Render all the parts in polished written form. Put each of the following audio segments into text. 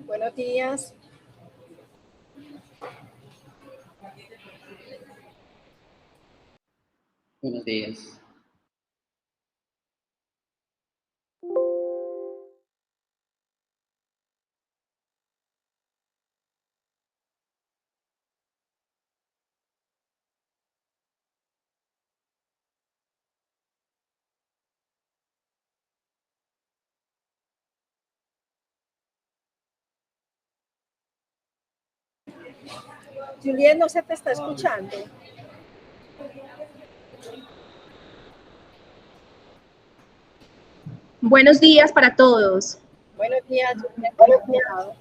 Buenos días. Buenos días. Juliet, no se te está escuchando. Buenos días para todos. Buenos días, Juliet. ¿Cómo has estado?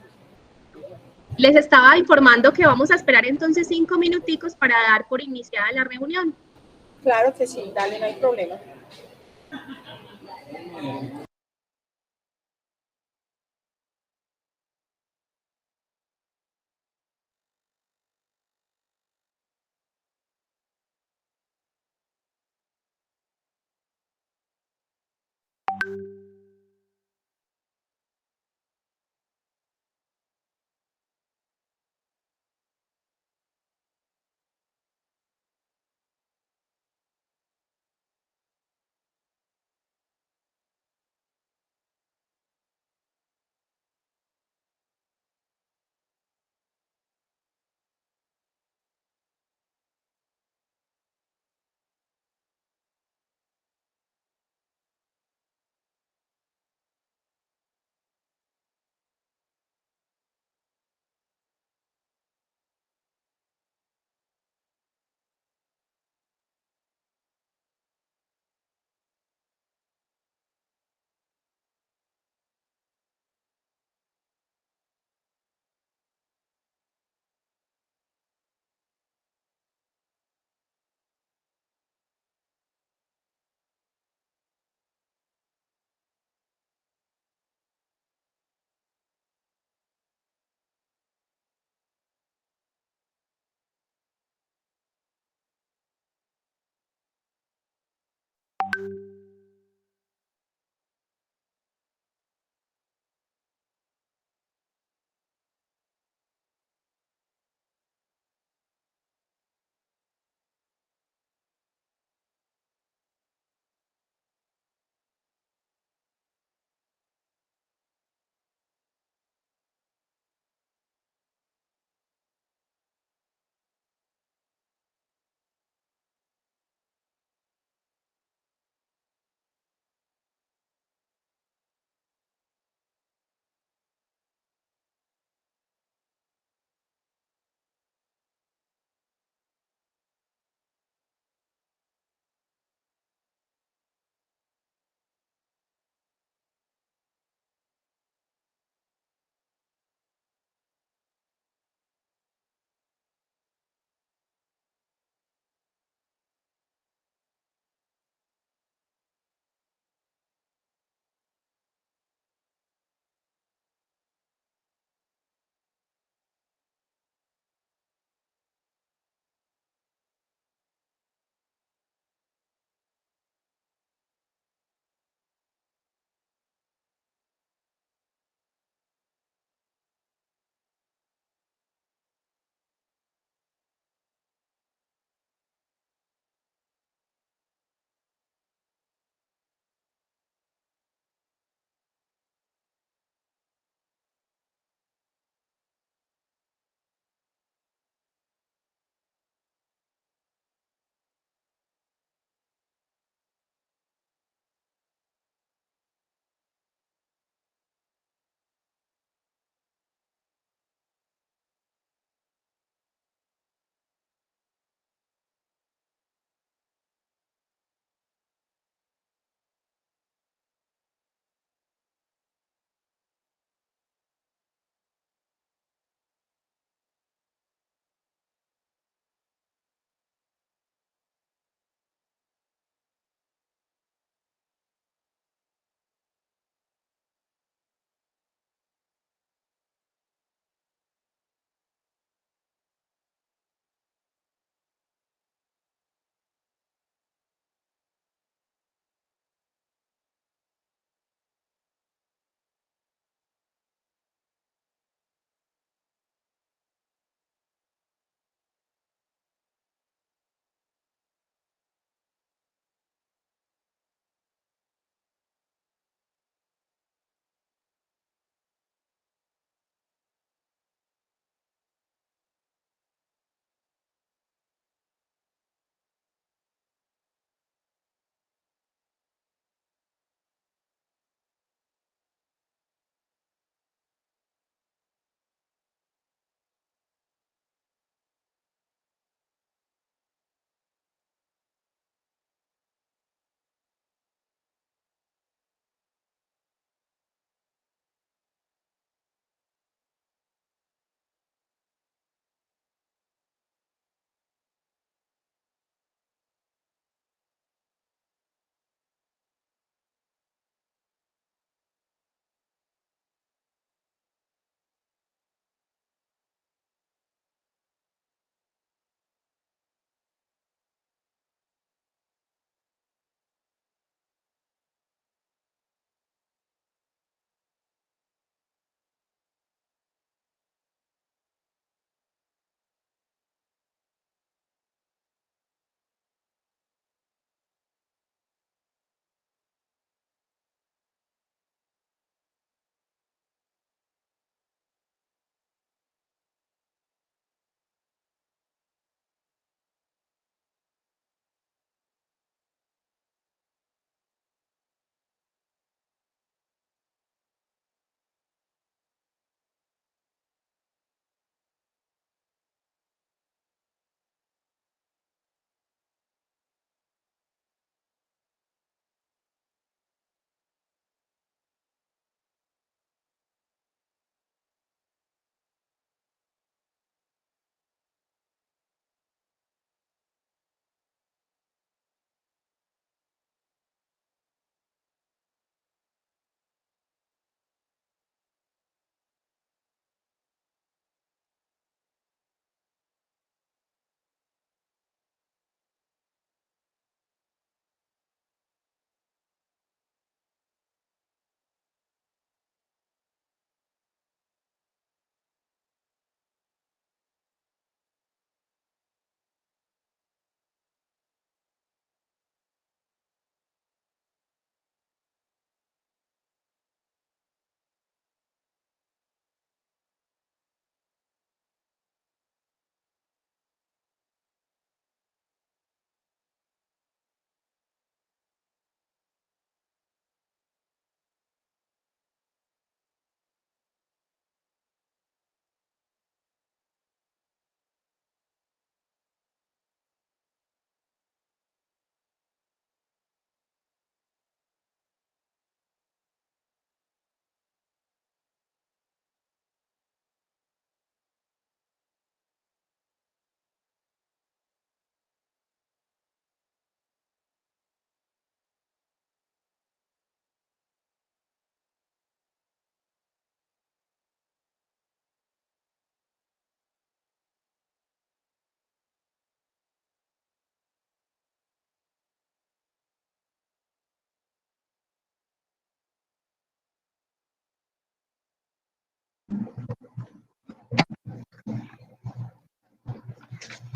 Les estaba informando que vamos a esperar entonces 5 minuticos para dar por iniciada la reunión. Claro que sí, dale, no hay problema.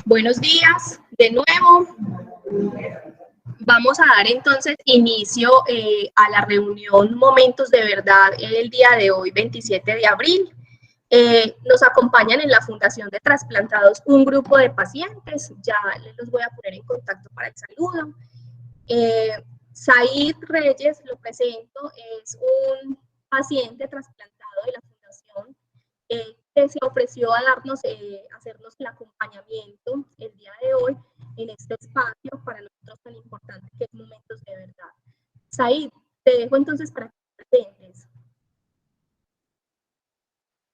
Buenos días de nuevo. Vamos a dar entonces inicio a la reunión Momentos de Verdad el día de hoy, 27 de abril. Nos acompañan en la Fundación de Trasplantados un grupo de pacientes. Ya les los voy a poner en contacto para el saludo. Said Reyes, lo presento, es un paciente trasplantado de la Fundación que se ofreció a darnos, hacernos el acompañamiento el día de hoy en este espacio para nosotros tan importante que es Momentos de Verdad. Said, te dejo entonces para que te presentes.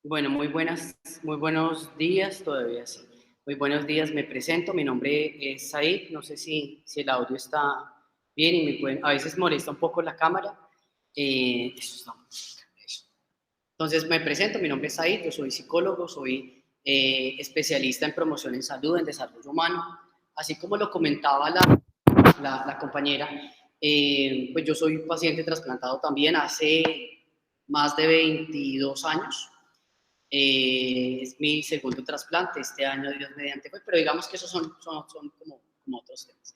Bueno, muy buenos días, todavía sí. Muy buenos días, me presento, mi nombre es Said, no sé si el audio está bien y a veces molesta un poco la cámara. Entonces me presento, mi nombre es Said, yo soy psicólogo, soy especialista en promoción en salud, en desarrollo humano, así como lo comentaba la compañera, pues yo soy paciente trasplantado también hace más de 22 años. Es mi segundo trasplante, este año Dios mediante fue, pero digamos que esos son como otros temas.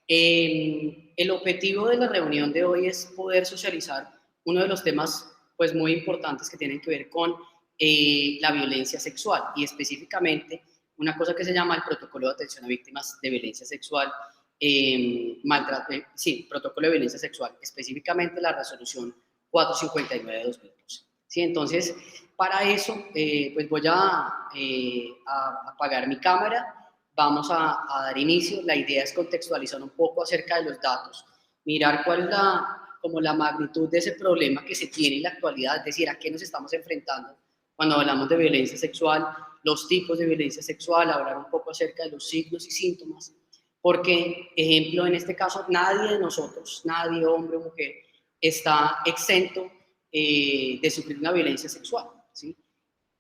El objetivo de la reunión de hoy es poder socializar uno de los temas pues muy importantes que tienen que ver con la violencia sexual y específicamente una cosa que se llama el protocolo de atención a víctimas de violencia sexual, protocolo de violencia sexual, específicamente la resolución 459 de 2012. ¿Sí? Entonces, para eso, pues voy a apagar mi cámara, vamos a dar inicio. La idea es contextualizar un poco acerca de los datos, mirar cuál es la magnitud de ese problema que se tiene en la actualidad, es decir, a qué nos estamos enfrentando cuando hablamos de violencia sexual, los tipos de violencia sexual, hablar un poco acerca de los signos y síntomas, porque, ejemplo, en este caso, nadie de nosotros, nadie, hombre o mujer, está exento de sufrir una violencia sexual, ¿sí?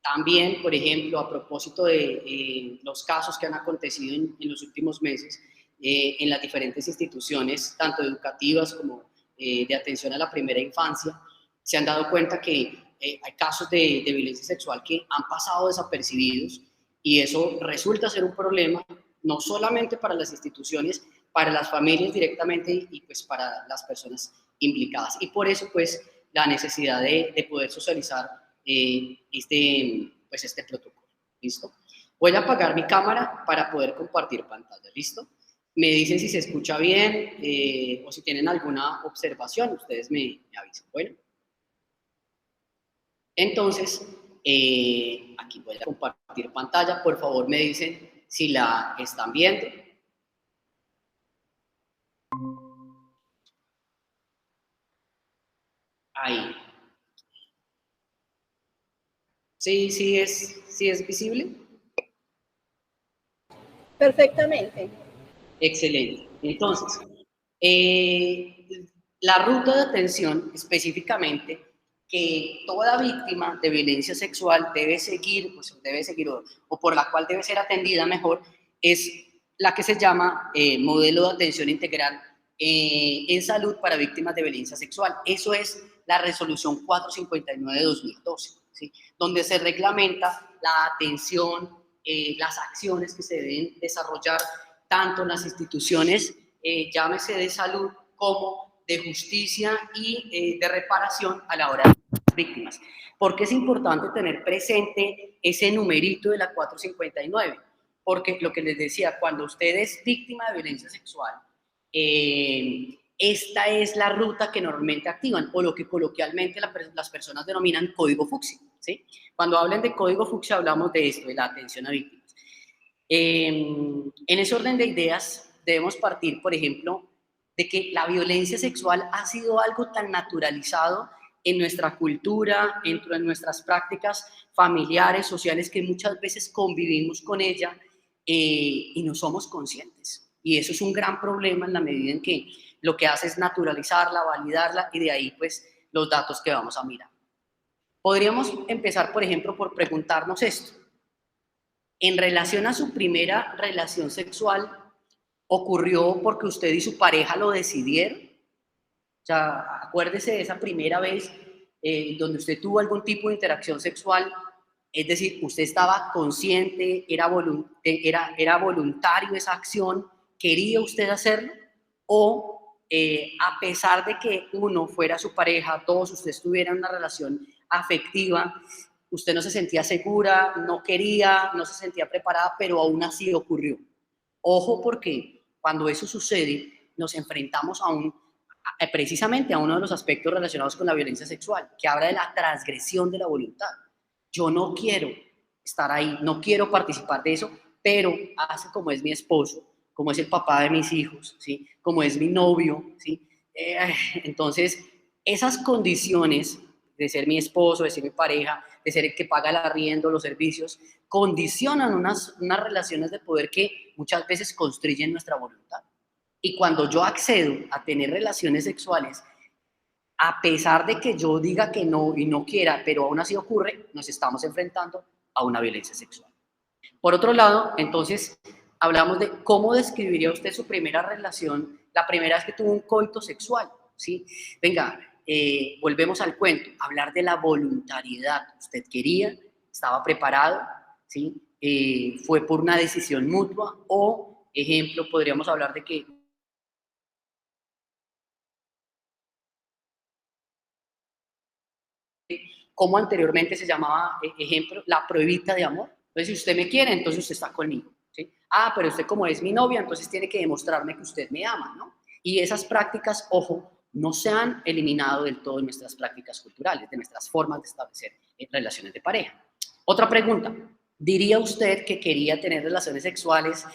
También, por ejemplo, a propósito de los casos que han acontecido en los últimos meses en las diferentes instituciones, tanto educativas como de atención a la primera infancia, se han dado cuenta que hay casos de violencia sexual que han pasado desapercibidos y eso resulta ser un problema no solamente para las instituciones, para las familias directamente y pues para las personas implicadas. Y por eso pues la necesidad de poder socializar este protocolo. ¿Listo? Voy a apagar mi cámara para poder compartir pantalla. ¿Listo? Me dicen si se escucha bien o si tienen alguna observación, ustedes me avisan. Bueno. Entonces, aquí voy a compartir pantalla. Por favor, me dicen si la están viendo. Ahí. ¿Sí es visible? Perfectamente. Excelente. Entonces, la ruta de atención específicamente que toda víctima de violencia sexual debe seguir o por la cual debe ser atendida mejor es la que se llama modelo de atención integral en salud para víctimas de violencia sexual. Eso es la resolución 459 de 2012, ¿sí? Donde se reglamenta la atención, las acciones que se deben desarrollar tanto en las instituciones, llámese de salud como de justicia y de reparación a la hora de las víctimas. ¿Por qué es importante tener presente ese numerito de la 459? Porque lo que les decía, cuando usted es víctima de violencia sexual, esta es la ruta que normalmente activan, o lo que coloquialmente las personas denominan código fucsia, ¿sí? Cuando hablan de código fucsia hablamos de esto, de la atención a víctimas. En ese orden de ideas debemos partir, por ejemplo, de que la violencia sexual ha sido algo tan naturalizado en nuestra cultura, en nuestras prácticas familiares, sociales, que muchas veces convivimos con ella y no somos conscientes. Y eso es un gran problema en la medida en que lo que hace es naturalizarla, validarla y de ahí pues los datos que vamos a mirar. Podríamos empezar, por ejemplo, por preguntarnos esto. En relación a su primera relación sexual, ¿ocurrió porque usted y su pareja lo decidieron? O sea, acuérdese de esa primera vez donde usted tuvo algún tipo de interacción sexual Es decir, usted estaba consciente, era voluntario esa acción, quería usted hacerlo, o a pesar de que uno fuera su pareja, todos ustedes tuvieran una relación afectiva, usted no se sentía segura, no quería, no se sentía preparada, pero aún así ocurrió. Ojo, porque cuando eso sucede, nos enfrentamos precisamente a uno de los aspectos relacionados con la violencia sexual, que habla de la transgresión de la voluntad. Yo no quiero estar ahí, no quiero participar de eso, pero hace como es mi esposo, como es el papá de mis hijos, ¿sí? Como es mi novio, ¿sí? Entonces, esas condiciones de ser mi esposo, de ser mi pareja, de ser el que paga el arriendo, los servicios, condicionan unas relaciones de poder que muchas veces constriñen nuestra voluntad. Y cuando yo accedo a tener relaciones sexuales, a pesar de que yo diga que no y no quiera, pero aún así ocurre, nos estamos enfrentando a una violencia sexual. Por otro lado, entonces, hablamos de cómo describiría usted su primera relación, la primera vez que tuvo un coito sexual, ¿sí? Venga, volvemos al cuento, hablar de la voluntariedad. Usted quería, estaba preparado, ¿sí? Fue por una decisión mutua o, ejemplo, podríamos hablar de que como anteriormente se llamaba, ejemplo, la pruebita de amor. Entonces, si usted me quiere, entonces usted está conmigo, ¿sí? Ah, pero usted como es mi novia, entonces tiene que demostrarme que usted me ama, ¿no? Y esas prácticas, ojo, no se han eliminado del todo en nuestras prácticas culturales, de nuestras formas de establecer relaciones de pareja. Otra pregunta, ¿diría usted que quería tener relaciones sexuales?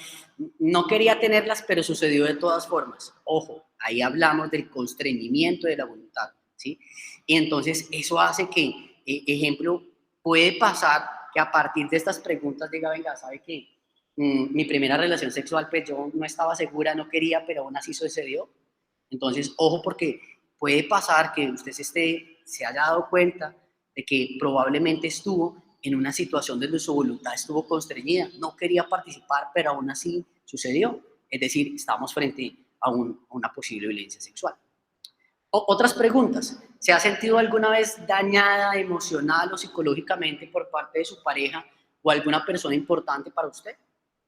No quería tenerlas, pero sucedió de todas formas. Ojo, ahí hablamos del constreñimiento de la voluntad, ¿sí? Y entonces eso hace que, ejemplo, puede pasar que a partir de estas preguntas diga, venga, ¿sabe qué? Mi primera relación sexual, pues yo no estaba segura, no quería, pero aún así sucedió. Entonces, ojo, porque puede pasar que usted se haya dado cuenta de que probablemente estuvo en una situación donde su voluntad estuvo constreñida, no quería participar, pero aún así sucedió. Es decir, estamos frente a una posible violencia sexual. Otras preguntas. ¿Se ha sentido alguna vez dañada emocional o psicológicamente por parte de su pareja o alguna persona importante para usted?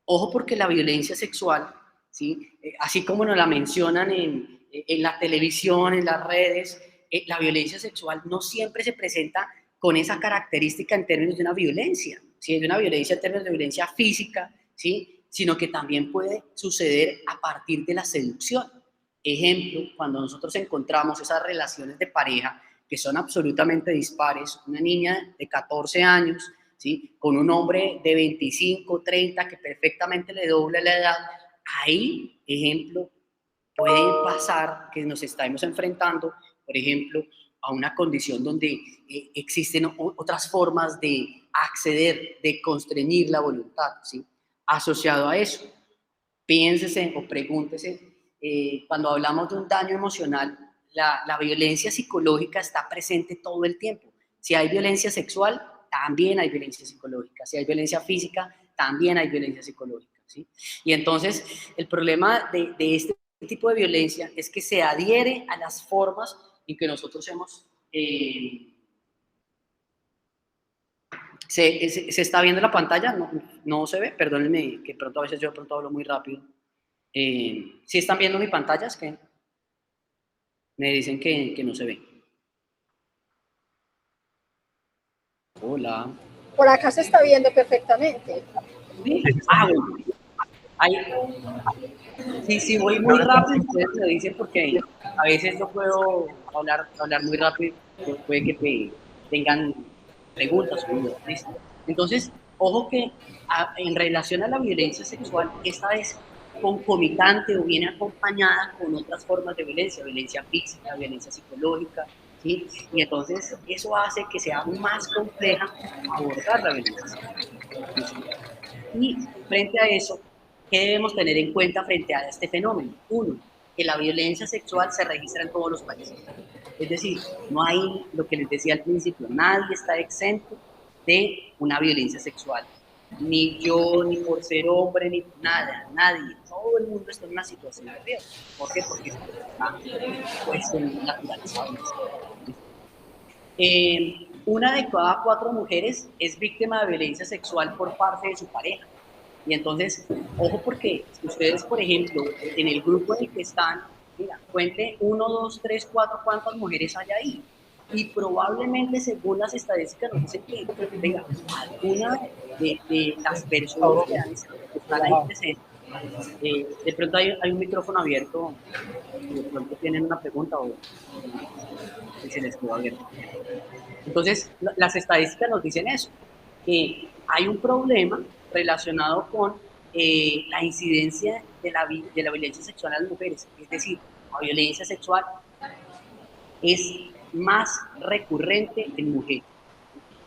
Ojo, porque la violencia sexual, ¿sí? Así como nos la mencionan en la televisión, en las redes, la violencia sexual no siempre se presenta con esa característica en términos de una violencia, ¿sí? De una violencia en términos de violencia física, ¿sí? Sino que también puede suceder a partir de la seducción. Ejemplo, cuando nosotros encontramos esas relaciones de pareja que son absolutamente dispares, una niña de 14 años, ¿sí? Con un hombre de 25, 30 que perfectamente le dobla la edad, ahí, ejemplo, puede pasar que nos estamos enfrentando, por ejemplo, a una condición donde existen otras formas de acceder, de constreñir la voluntad, ¿sí? Asociado a eso, piénsese o pregúntese, cuando hablamos de un daño emocional, la violencia psicológica está presente todo el tiempo. Si hay violencia sexual, también hay violencia psicológica. Si hay violencia física, también hay violencia psicológica, ¿sí? Y entonces, el problema de este tipo de violencia es que se adhiere a las formas en que nosotros hemos... ¿Se está viendo la pantalla? No se ve, perdónenme, que pronto a veces yo de pronto hablo muy rápido. ¿Sí están viendo mi pantalla? Es que me dicen que no se ve. Hola. Por acá se está viendo perfectamente. ¿Sí? Ah, bueno. Ahí. Sí, voy muy rápido, ustedes me dicen porque a veces no puedo hablar muy rápido, puede que tengan preguntas o dudas. Entonces, ojo que en relación a la violencia sexual, esta es concomitante o viene acompañada con otras formas de violencia, violencia física, violencia psicológica, ¿sí? Y entonces eso hace que sea más compleja abordar la violencia sexual. Y frente a eso, ¿qué debemos tener en cuenta frente a este fenómeno? Uno, que la violencia sexual se registra en todos los países. Es decir, no hay, lo que les decía al principio, nadie está exento de una violencia sexual. Ni yo, ni por ser hombre, ni nada, nadie. Todo el mundo está en una situación de riesgo. ¿Por qué? Porque está puesto naturalizado. una de cada 4 mujeres es víctima de violencia sexual por parte de su pareja. Y entonces, ojo, porque si ustedes, por ejemplo, en el grupo en el que están, mira, cuente 1, 2, 3, 4, cuántas mujeres hay ahí. Y probablemente, según las estadísticas, nos dicen que, venga, alguna de las personas que están ahí presentes, de pronto hay un micrófono abierto, y de pronto tienen una pregunta o se les quedó abierto. Entonces, las estadísticas nos dicen eso, que hay un problema relacionado con la incidencia de la violencia sexual a las mujeres. Es decir, la violencia sexual es más recurrente en mujeres.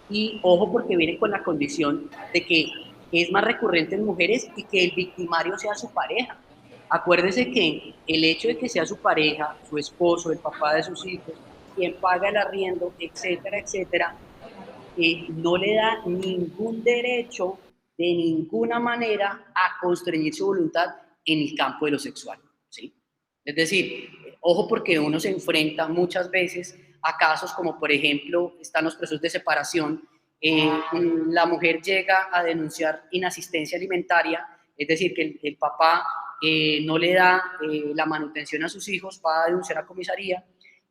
Y ojo, porque viene con la condición de que es más recurrente en mujeres y que el victimario sea su pareja. Acuérdese que el hecho de que sea su pareja, su esposo, el papá de sus hijos, quien paga el arriendo, etcétera, etcétera, no le da ningún derecho de ninguna manera a constreñir su voluntad en el campo de lo sexual, ¿sí? Es decir, ojo, porque uno se enfrenta muchas veces a casos como, por ejemplo, están los procesos de separación, la mujer llega a denunciar inasistencia alimentaria, es decir, que el papá no le da la manutención a sus hijos, va a denunciar a comisaría.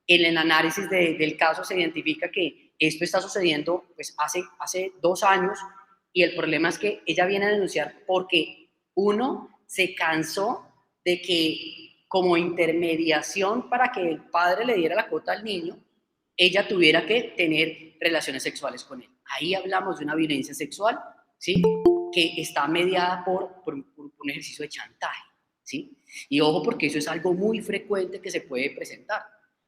En el análisis del caso se identifica que esto está sucediendo pues, hace 2 años, y el problema es que ella viene a denunciar porque uno se cansó de que como intermediación para que el padre le diera la cuota al niño, ella tuviera que tener relaciones sexuales con él. Ahí hablamos de una violencia sexual, ¿sí? Que está mediada por un ejercicio de chantaje, ¿sí? Y ojo, porque eso es algo muy frecuente que se puede presentar.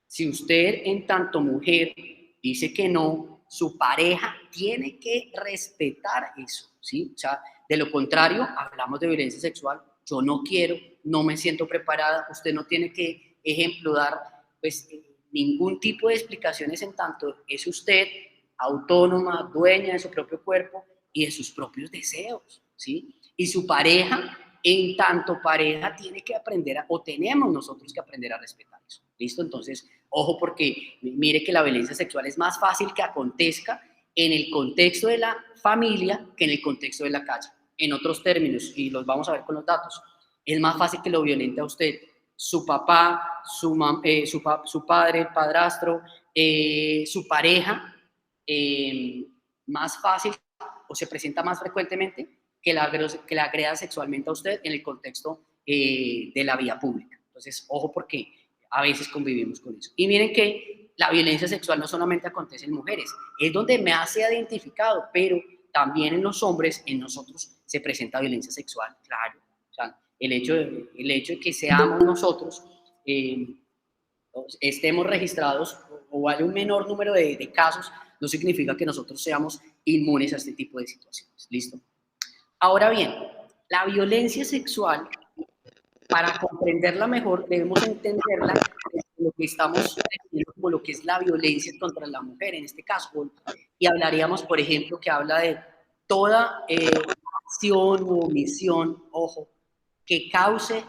Si usted en tanto mujer dice que no, su pareja tiene que respetar eso, ¿sí? O sea, de lo contrario, hablamos de violencia sexual, yo no quiero, no me siento preparada, usted no tiene que, ejemplo, dar pues, ningún tipo de explicaciones en tanto es usted autónoma, dueña de su propio cuerpo y de sus propios deseos, ¿sí? Y su pareja, en tanto pareja, tiene que aprender o tenemos nosotros que aprender a respetar eso, ¿listo? Entonces, ojo, porque mire que la violencia sexual es más fácil que acontezca en el contexto de la familia que en el contexto de la calle. En otros términos, y los vamos a ver con los datos, es más fácil que lo violente a usted su papá, su padre, el padrastro, su pareja, más fácil o se presenta más frecuentemente que la agreda sexualmente a usted en el contexto de la vía pública. Entonces, ojo, porque a veces convivimos con eso. Y miren que la violencia sexual no solamente acontece en mujeres, es donde me hace identificado, pero también en los hombres, en nosotros se presenta violencia sexual, claro. O sea, el hecho de que seamos nosotros, estemos registrados o haya un menor número de casos, no significa que nosotros seamos inmunes a este tipo de situaciones. ¿Listo? Ahora bien, la violencia sexual, para comprenderla mejor, debemos entenderla lo que estamos definiendo como lo que es la violencia contra la mujer, en este caso. Y hablaríamos, por ejemplo, que habla de toda acción u omisión, ojo, que cause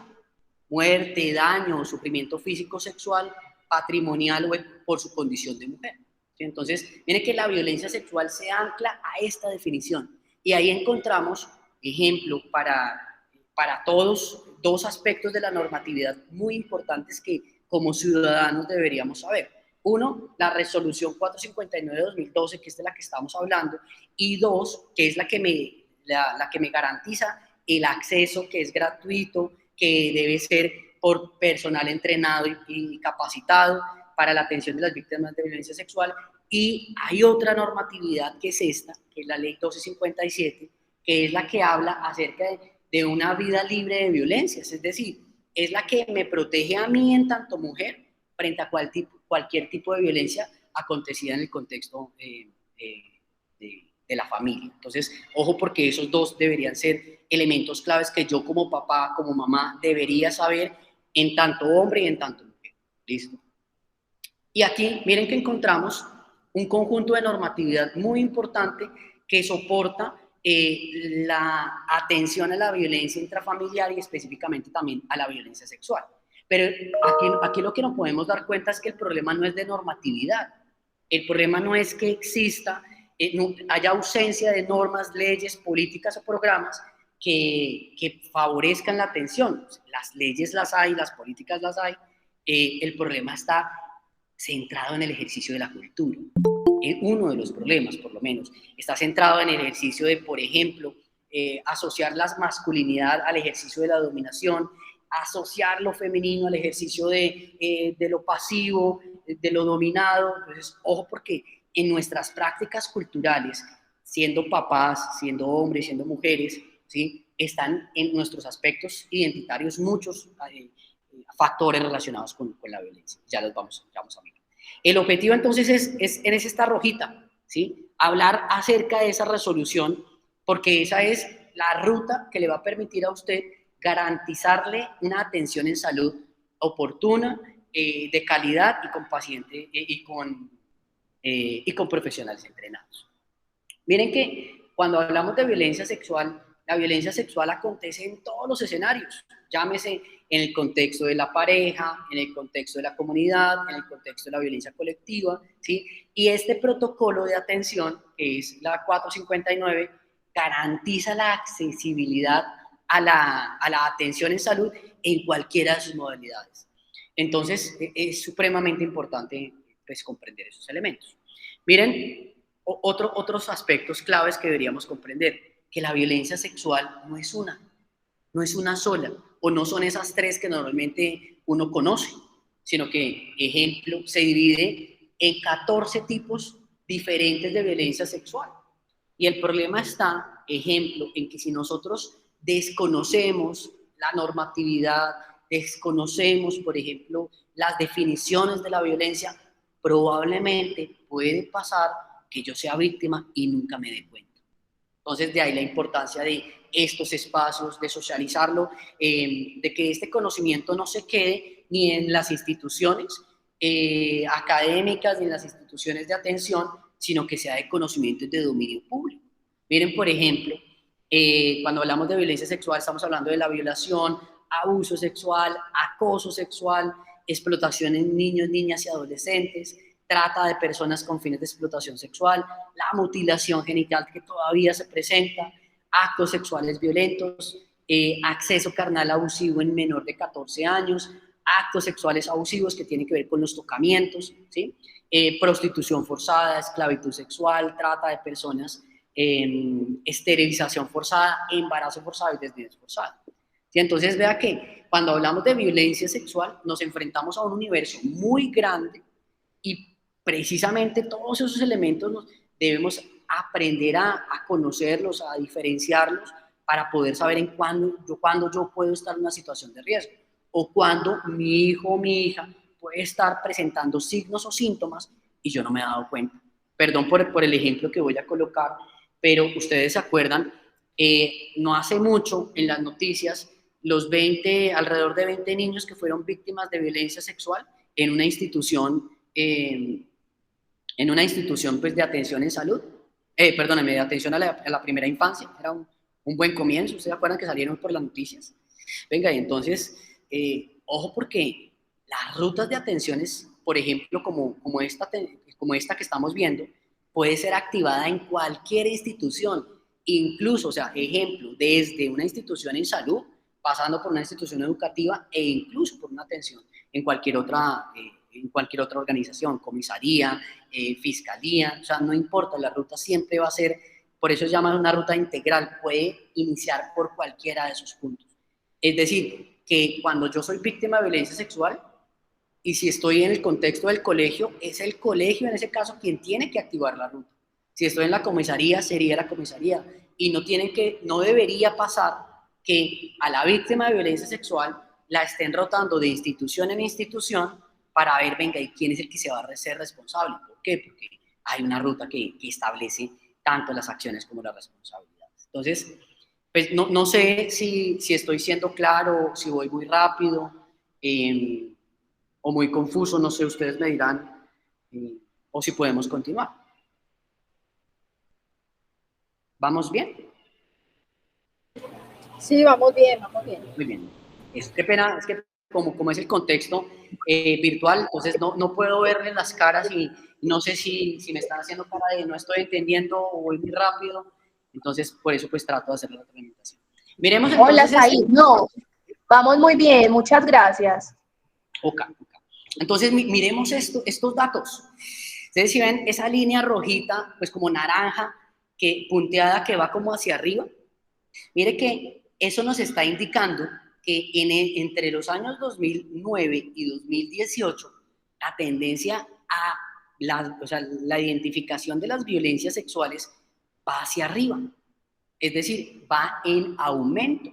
muerte, daño o sufrimiento físico, sexual, patrimonial o por su condición de mujer. ¿Sí? Entonces, miren que la violencia sexual se ancla a esta definición. Y ahí encontramos, ejemplo, para todos, 2 aspectos de la normatividad muy importantes que como ciudadanos deberíamos saber. Uno, la resolución 459 de 2012, que es de la que estamos hablando, y 2, que es la que me garantiza el acceso, que es gratuito, que debe ser por personal entrenado y capacitado para la atención de las víctimas de violencia sexual. Y hay otra normatividad que es esta, que es la ley 1257, que es la que habla acerca de una vida libre de violencias, es decir, es la que me protege a mí en tanto mujer frente a cualquier tipo de violencia acontecida en el contexto de la familia. Entonces, ojo, porque esos 2 deberían ser elementos claves que yo como papá, como mamá, debería saber en tanto hombre y en tanto mujer. ¿Listo? Y aquí, miren que encontramos un conjunto de normatividad muy importante que soporta la atención a la violencia intrafamiliar y específicamente también a la violencia sexual. Pero aquí lo que nos podemos dar cuenta es que el problema no es de normatividad, El problema no es que exista, no haya ausencia de normas, leyes, políticas o programas que favorezcan la atención. Las leyes las hay, las políticas las hay. El problema está centrado en el ejercicio de la cultura. Uno de los problemas, por lo menos, está centrado en el ejercicio de, por ejemplo, asociar la masculinidad al ejercicio de la dominación, asociar lo femenino al ejercicio de lo pasivo, de lo dominado. Entonces, ojo, porque en nuestras prácticas culturales, siendo papás, siendo hombres, siendo mujeres, ¿sí?, están en nuestros aspectos identitarios muchos factores relacionados con la violencia. Ya los vamos a ver. El objetivo entonces es esta rojita, ¿sí?, hablar acerca de esa resolución, porque esa es la ruta que le va a permitir a usted garantizarle una atención en salud oportuna, de calidad y con pacientes y con profesionales entrenados. Miren que cuando hablamos de violencia sexual, la violencia sexual acontece en todos los escenarios, llámese en el contexto de la pareja, en el contexto de la comunidad, en el contexto de la violencia colectiva, ¿sí? Y este protocolo de atención, que es la 459, garantiza la accesibilidad a la atención en salud en cualquiera de sus modalidades. Entonces, es supremamente importante, pues, comprender esos elementos. Miren, otros aspectos claves que deberíamos comprender, que la violencia sexual no es una sola, o no son esas tres que normalmente uno conoce, sino que, ejemplo, se divide en 14 tipos diferentes de violencia sexual. Y el problema está, ejemplo, en que si nosotros desconocemos la normatividad, desconocemos, por ejemplo, las definiciones de la violencia, probablemente puede pasar que yo sea víctima y nunca me dé cuenta. Entonces, de ahí la importancia de estos espacios, de socializarlo, de que este conocimiento no se quede ni en las instituciones académicas ni en las instituciones de atención, sino que sea de conocimientos de dominio público. Miren, por ejemplo, cuando hablamos de violencia sexual, estamos hablando de la violación, abuso sexual, acoso sexual, explotación en niños, niñas y adolescentes, trata de personas con fines de explotación sexual, la mutilación genital que todavía se presenta, actos sexuales violentos, acceso carnal abusivo en menor de 14 años, actos sexuales abusivos que tienen que ver con los tocamientos, ¿sí? Prostitución forzada, esclavitud sexual, trata de personas, esterilización forzada, embarazo forzado y desnudez forzada. ¿Sí? Entonces vea que cuando hablamos de violencia sexual nos enfrentamos a un universo muy grande y precisamente todos esos elementos debemos aprender a conocerlos, a diferenciarlos para poder saber en cuándo yo puedo estar en una situación de riesgo o cuando mi hijo o mi hija puede estar presentando signos o síntomas y yo no me he dado cuenta. Perdón por el ejemplo que voy a colocar, pero ustedes se acuerdan, no hace mucho en las noticias, alrededor de 20 niños que fueron víctimas de violencia sexual en una institución pues, de atención en salud, perdónenme, de atención a la primera infancia. Era un buen comienzo. ¿Ustedes se acuerdan que salieron por las noticias? Venga, y entonces, ojo, porque las rutas de atenciones, por ejemplo, como esta que estamos viendo, puede ser activada en cualquier institución, incluso, o sea, ejemplo, desde una institución en salud, pasando por una institución educativa e incluso por una atención en cualquier otra organización, comisaría, fiscalía, o sea, no importa, la ruta siempre va a ser, por eso se llama una ruta integral, puede iniciar por cualquiera de esos puntos. Es decir, que cuando yo soy víctima de violencia sexual, y si estoy en el contexto del colegio, es el colegio en ese caso quien tiene que activar la ruta. Si estoy en la comisaría, sería la comisaría. Y no debería pasar que a la víctima de violencia sexual la estén rotando de institución en institución para ver, venga, ¿y quién es el que se va a ser responsable? ¿Por qué? Porque hay una ruta que establece tanto las acciones como las responsabilidades. Entonces, pues no sé si estoy siendo claro, si voy muy rápido o muy confuso, no sé, ustedes me dirán, o si podemos continuar. ¿Vamos bien? Sí, vamos bien, vamos bien. Muy bien. Qué pena, es que como es el contexto virtual, entonces no puedo verles las caras y no sé si me están haciendo cara de no estoy entendiendo o voy muy rápido, entonces por eso pues trato de hacer la presentación. Miremos entonces... Hola, Said, no, vamos muy bien, muchas gracias. Ok. Entonces miremos estos datos. Ustedes si ven esa línea rojita, pues como naranja, punteada que va como hacia arriba, mire que eso nos está indicando que entre los años 2009 y 2018, la tendencia a la identificación de las violencias sexuales va hacia arriba, es decir, va en aumento.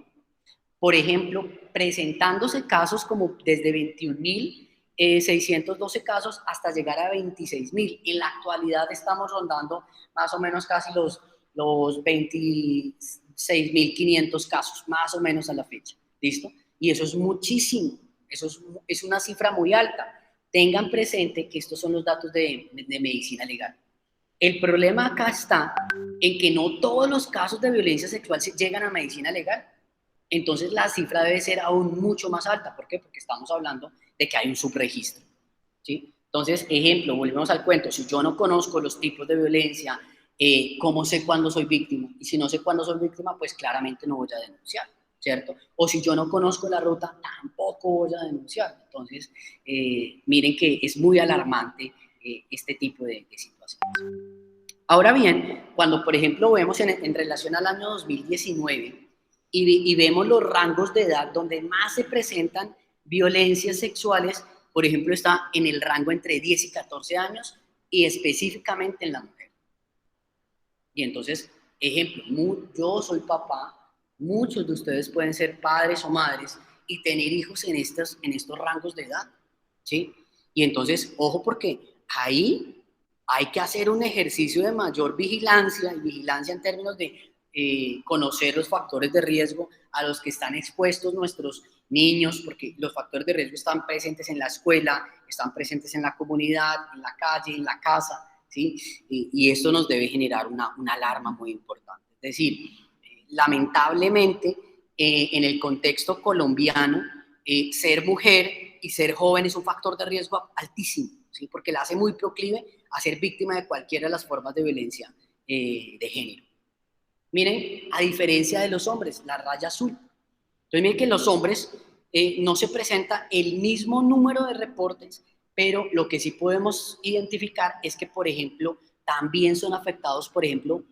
Por ejemplo, presentándose casos como desde 21.612 casos hasta llegar a 26.000. En la actualidad estamos rondando más o menos casi los 26.500 casos, más o menos a la fecha. ¿Listo? Y eso es muchísimo, eso es una cifra muy alta. Tengan presente que estos son los datos de medicina legal. El problema acá está en que no todos los casos de violencia sexual llegan a medicina legal. Entonces la cifra debe ser aún mucho más alta. ¿Por qué? Porque estamos hablando de que hay un subregistro, ¿sí? Entonces, ejemplo, volvemos al cuento. Si yo no conozco los tipos de violencia, ¿cómo sé cuándo soy víctima? Y si no sé cuándo soy víctima, pues claramente no voy a denunciar, ¿cierto? O si yo no conozco la ruta, tampoco voy a denunciar. Entonces, miren que es muy alarmante este tipo de situaciones. Ahora bien, cuando por ejemplo vemos en relación al año 2019 y vemos los rangos de edad donde más se presentan violencias sexuales, por ejemplo, está en el rango entre 10 y 14 años y específicamente en la mujer. Y entonces, ejemplo, yo soy papá, muchos de ustedes pueden ser padres o madres y tener hijos en estos rangos de edad, ¿sí? Y entonces, ojo, porque ahí hay que hacer un ejercicio de mayor vigilancia, y vigilancia en términos de conocer los factores de riesgo a los que están expuestos nuestros niños, porque los factores de riesgo están presentes en la escuela, están presentes en la comunidad, en la calle, en la casa, ¿sí? Y esto nos debe generar una alarma muy importante. Es decir, lamentablemente, en el contexto colombiano, ser mujer y ser joven es un factor de riesgo altísimo, ¿sí? Porque la hace muy proclive a ser víctima de cualquiera de las formas de violencia de género. Miren, a diferencia de los hombres, la raya azul. Entonces, miren que en los hombres no se presenta el mismo número de reportes, pero lo que sí podemos identificar es que, por ejemplo, también son afectados, por ejemplo,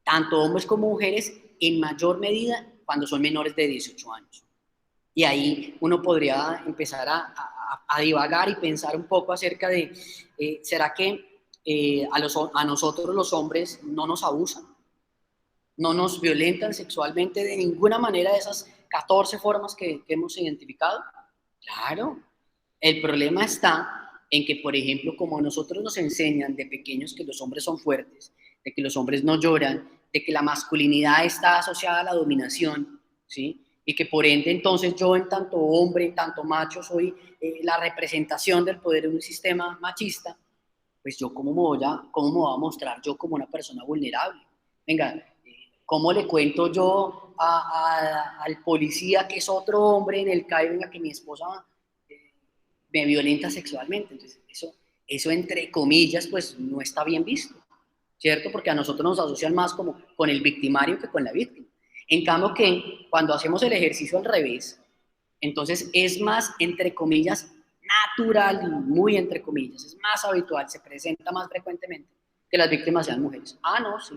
tanto hombres como mujeres, en mayor medida cuando son menores de 18 años. Y ahí uno podría empezar a divagar y pensar un poco acerca de, ¿será que a nosotros los hombres no nos abusan? ¿No nos violentan sexualmente de ninguna manera de esas 14 formas que hemos identificado? Claro. El problema está en que, por ejemplo, como nosotros nos enseñan de pequeños que los hombres son fuertes, de que los hombres no lloran, de que la masculinidad está asociada a la dominación, ¿sí? Y que por ende entonces yo en tanto hombre, en tanto macho, soy la representación del poder de un sistema machista, pues yo cómo me voy a mostrar yo como una persona vulnerable. Venga, ¿cómo le cuento yo al policía que es otro hombre en el CAI, venga, que mi esposa me violenta sexualmente? Entonces, eso entre comillas, pues no está bien visto, ¿cierto? Porque a nosotros nos asocian más como con el victimario que con la víctima. En cambio que cuando hacemos el ejercicio al revés, entonces es más, entre comillas, natural y muy entre comillas, es más habitual, se presenta más frecuentemente que las víctimas sean mujeres. Ah, no, sí.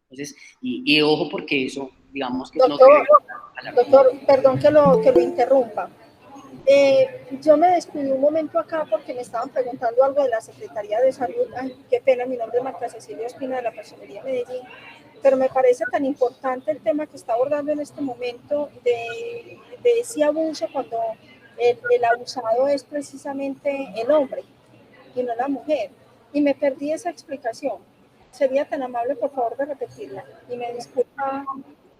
Entonces, y ojo porque eso, digamos que Doctor, perdón que lo interrumpa. Yo me descuidé un momento acá porque me estaban preguntando algo de la Secretaría de Salud. Ay, qué pena, mi nombre es Marta Cecilia Espina de la Personería Medellín, pero me parece tan importante el tema que está abordando en este momento de ese abuso cuando el abusado es precisamente el hombre y no la mujer. Y me perdí esa explicación. Sería tan amable, por favor, de repetirla. Y me disculpa.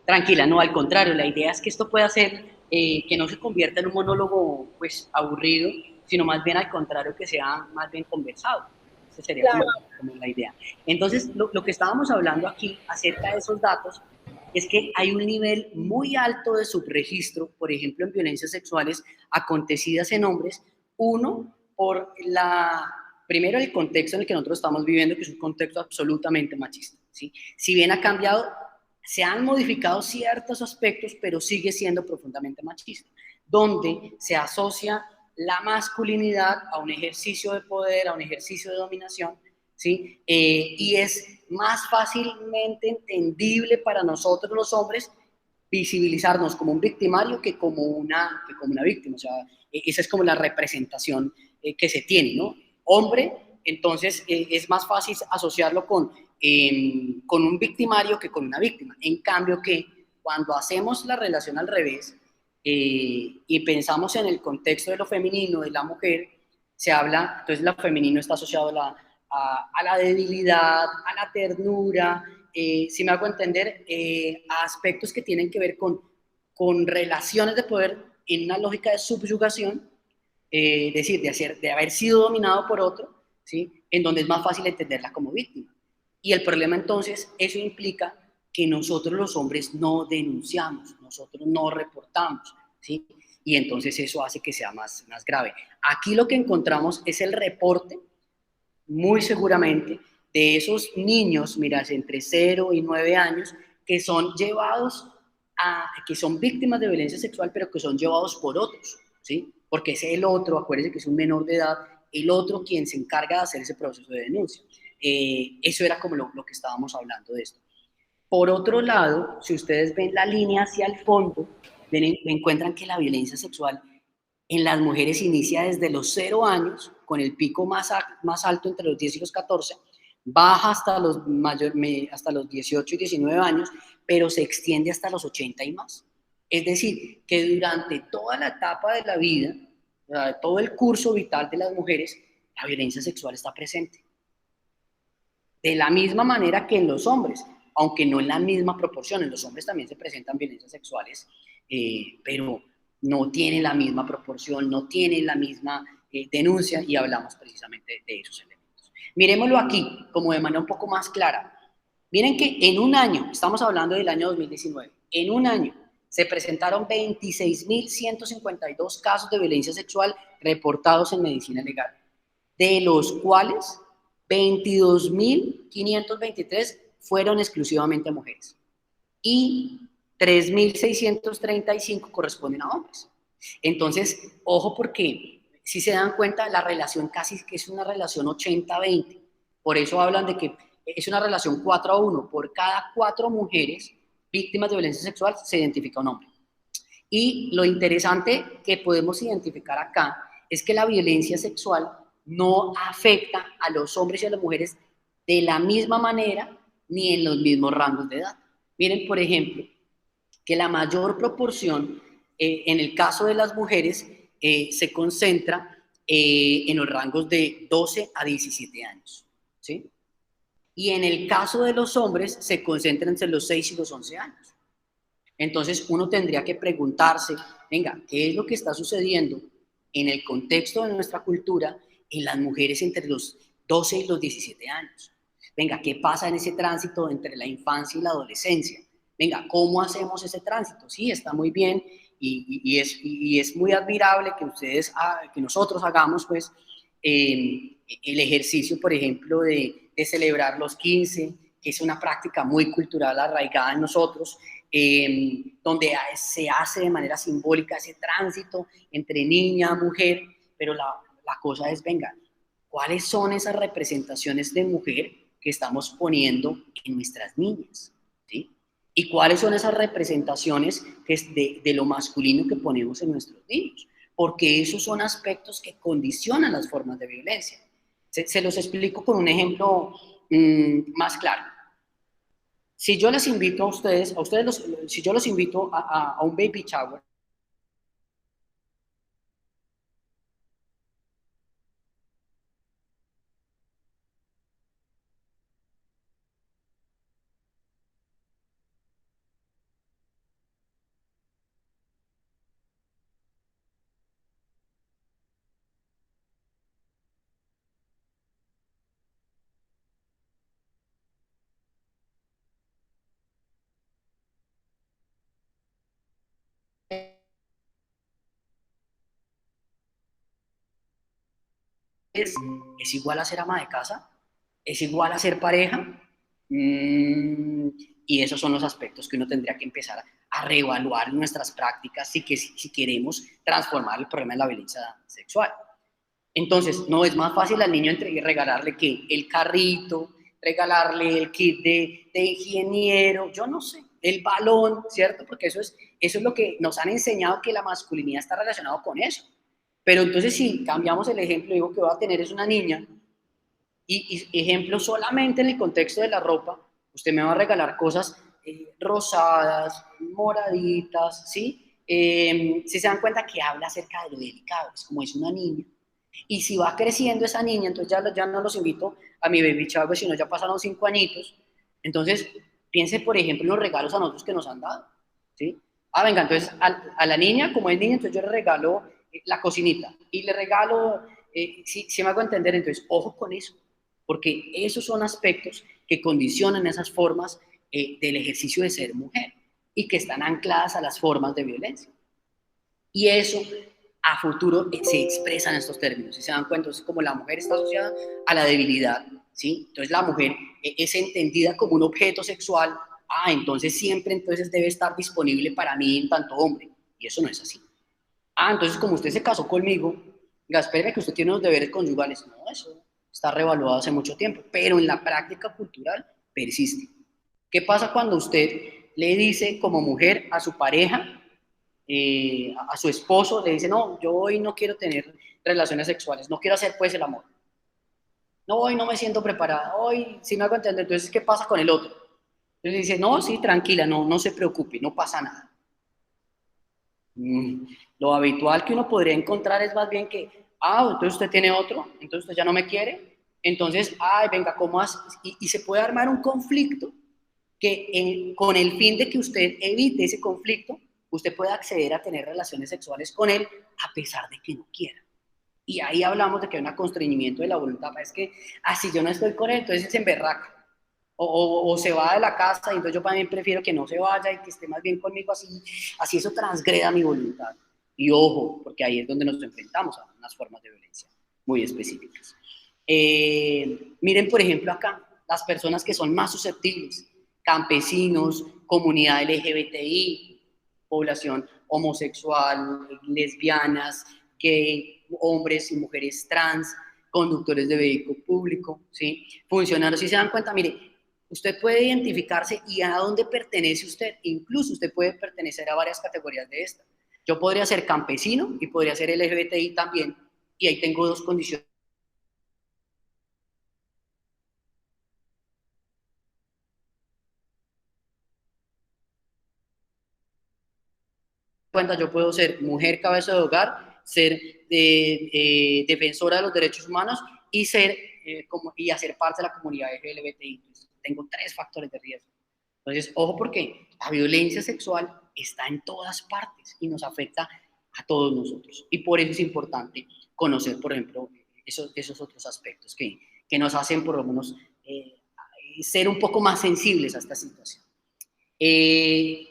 Tranquila, no, al contrario, la idea es que esto pueda ser, que no se convierta en un monólogo pues aburrido, sino más bien al contrario, que sea más bien conversado. Esa sería Claro. como la idea. Entonces, lo que estábamos hablando aquí acerca de esos datos es que hay un nivel muy alto de subregistro, por ejemplo, en violencias sexuales acontecidas en hombres, uno, por primero el contexto en el que nosotros estamos viviendo, que es un contexto absolutamente machista, ¿sí? Si bien ha cambiado, se han modificado ciertos aspectos, pero sigue siendo profundamente machista, donde se asocia la masculinidad a un ejercicio de poder, a un ejercicio de dominación, ¿sí? Y es más fácilmente entendible para nosotros los hombres visibilizarnos como un victimario que como una víctima. O sea, esa es como la representación que se tiene, ¿no? Hombre, entonces es más fácil asociarlo con un victimario que con una víctima. En cambio que cuando hacemos la relación al revés y pensamos en el contexto de lo femenino, de la mujer, se habla, entonces lo femenino está asociado a la debilidad, a la ternura, si me hago entender, a aspectos que tienen que ver con relaciones de poder en una lógica de subyugación, es decir, de haber sido dominado por otro, ¿sí? En donde es más fácil entenderla como víctima. Y el problema entonces, eso implica que nosotros los hombres no denunciamos, nosotros no reportamos, ¿sí? Y entonces eso hace que sea más grave. Aquí lo que encontramos es el reporte, muy seguramente, de esos niños, mira, entre 0 y 9 años, que son llevados que son víctimas de violencia sexual, pero que son llevados por otros, ¿sí? Porque es el otro, acuérdense que es un menor de edad, el otro quien se encarga de hacer ese proceso de denuncia. Eso era como lo que estábamos hablando de esto. Por otro lado, si ustedes ven la línea hacia el fondo, encuentran que la violencia sexual en las mujeres inicia desde los 0 años, con el pico más alto entre los 10 y los 14, baja hasta los 18 y 19 años, pero se extiende hasta los 80 y más. Es decir, que durante toda la etapa de la vida, todo el curso vital de las mujeres, la violencia sexual está presente. De la misma manera que en los hombres, aunque no en la misma proporción. En los hombres también se presentan violencias sexuales, pero no tienen la misma proporción, no tienen la misma denuncia, y hablamos precisamente de esos elementos. Miremoslo aquí, como de manera un poco más clara. Miren que en un año, estamos hablando del año 2019, en un año se presentaron 26.152 casos de violencia sexual reportados en medicina legal, de los cuales 22.523 fueron exclusivamente mujeres y 3.635 corresponden a hombres. Entonces, ojo, porque si se dan cuenta, la relación casi que es una relación 80-20. Por eso hablan de que es una relación 4-1. Por cada 4 mujeres víctimas de violencia sexual se identifica un hombre. Y lo interesante que podemos identificar acá es que la violencia sexual no afecta a los hombres y a las mujeres de la misma manera ni en los mismos rangos de edad. Miren, por ejemplo, que la mayor proporción en el caso de las mujeres se concentra en los rangos de 12 a 17 años, ¿sí? Y en el caso de los hombres se concentra entre los 6 y los 11 años. Entonces uno tendría que preguntarse, venga, ¿qué es lo que está sucediendo en el contexto de nuestra cultura en las mujeres entre los 12 y los 17 años? Venga, ¿qué pasa en ese tránsito entre la infancia y la adolescencia? Venga, ¿cómo hacemos ese tránsito? Sí, está muy bien y es muy admirable que que nosotros hagamos pues el ejercicio, por ejemplo, de celebrar los 15, que es una práctica muy cultural arraigada en nosotros, donde se hace de manera simbólica ese tránsito entre niña, mujer, pero la cosa es, venga, ¿cuáles son esas representaciones de mujer que estamos poniendo en nuestras niñas? ¿Sí? ¿Y cuáles son esas representaciones que es de lo masculino que ponemos en nuestros niños? Porque esos son aspectos que condicionan las formas de violencia. Se los explico con un ejemplo más claro. Si yo les invito si yo los invito a un baby shower, ¿Es igual a ser ama de casa? ¿Es igual a ser pareja? Y esos son los aspectos que uno tendría que empezar a reevaluar en nuestras prácticas si queremos transformar el problema de la violencia sexual. Entonces, no es más fácil al niño regalarle ¿qué? El carrito, regalarle el kit de ingeniero, yo no sé, el balón, ¿cierto? Porque eso es lo que nos han enseñado, que la masculinidad está relacionada con eso. Pero entonces si cambiamos el ejemplo, digo que voy a tener es una niña, y ejemplo solamente en el contexto de la ropa, usted me va a regalar cosas rosadas, moraditas, ¿sí? Si se dan cuenta que habla acerca de lo delicado, es como es una niña. Y si va creciendo esa niña, entonces ya no los invito a mi baby shower, sino ya pasaron 5 añitos. Entonces, piense, por ejemplo, en los regalos a nosotros que nos han dado, ¿sí? Ah, venga, entonces a la niña, como es niña, entonces yo le regalo la cocinita y le regalo, si me hago entender, entonces, ojo con eso, porque esos son aspectos que condicionan esas formas del ejercicio de ser mujer y que están ancladas a las formas de violencia. Y eso a futuro se expresa en estos términos. Si se dan cuenta, es como la mujer está asociada a la debilidad, ¿sí? Entonces la mujer es entendida como un objeto sexual, entonces siempre entonces debe estar disponible para mí en tanto hombre, y eso no es así. Entonces como usted se casó conmigo, espéreme que usted tiene unos deberes conyugales. No, eso está revaluado hace mucho tiempo, pero en la práctica cultural persiste. ¿Qué pasa cuando usted le dice como mujer a su pareja, a su esposo, le dice, no, yo hoy no quiero tener relaciones sexuales, no quiero hacer pues el amor, no, hoy no me siento preparada, hoy sí me hago entender? Entonces, ¿qué pasa con el otro? Entonces dice, no, sí, tranquila, no se preocupe, no pasa nada. Lo habitual que uno podría encontrar es más bien que, entonces usted tiene otro, entonces usted ya no me quiere, entonces, venga, ¿cómo hace? Y se puede armar un conflicto que con el fin de que usted evite ese conflicto, usted puede acceder a tener relaciones sexuales con él a pesar de que no quiera. Y ahí hablamos de que hay un constreñimiento de la voluntad. Es que, si yo no estoy con él, entonces se emberraca. O se va de la casa, y entonces yo también prefiero que no se vaya y que esté más bien conmigo, así eso transgreda mi voluntad. Y ojo, porque ahí es donde nos enfrentamos a unas formas de violencia muy específicas. Miren, por ejemplo, acá, las personas que son más susceptibles, campesinos, comunidad LGBTI, población homosexual, lesbianas, gay, hombres y mujeres trans, conductores de vehículo público, ¿sí? Funcionarios. Si se dan cuenta, mire, usted puede identificarse y a dónde pertenece usted. Incluso usted puede pertenecer a varias categorías de esta. Yo podría ser campesino y podría ser LGBTI también, y ahí tengo dos condiciones. Cuenta, yo puedo ser mujer cabeza de hogar, ser defensora de los derechos humanos y hacer parte de la comunidad LGBTI. Entonces, tengo 3 factores de riesgo. Entonces, ojo, porque la violencia sexual está en todas partes y nos afecta a todos nosotros. Y por eso es importante conocer, por ejemplo, esos otros aspectos que nos hacen, por lo menos, ser un poco más sensibles a esta situación.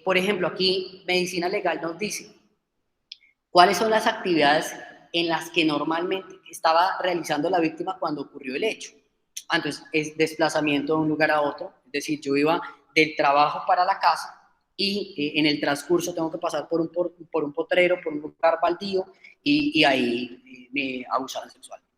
Por ejemplo, aquí Medicina Legal nos dice cuáles son las actividades en las que normalmente estaba realizando la víctima cuando ocurrió el hecho. Entonces, es desplazamiento de un lugar a otro, es decir, yo iba del trabajo para la casa y en el transcurso tengo que pasar por un potrero, por un lugar baldío y ahí me abusaron sexualmente.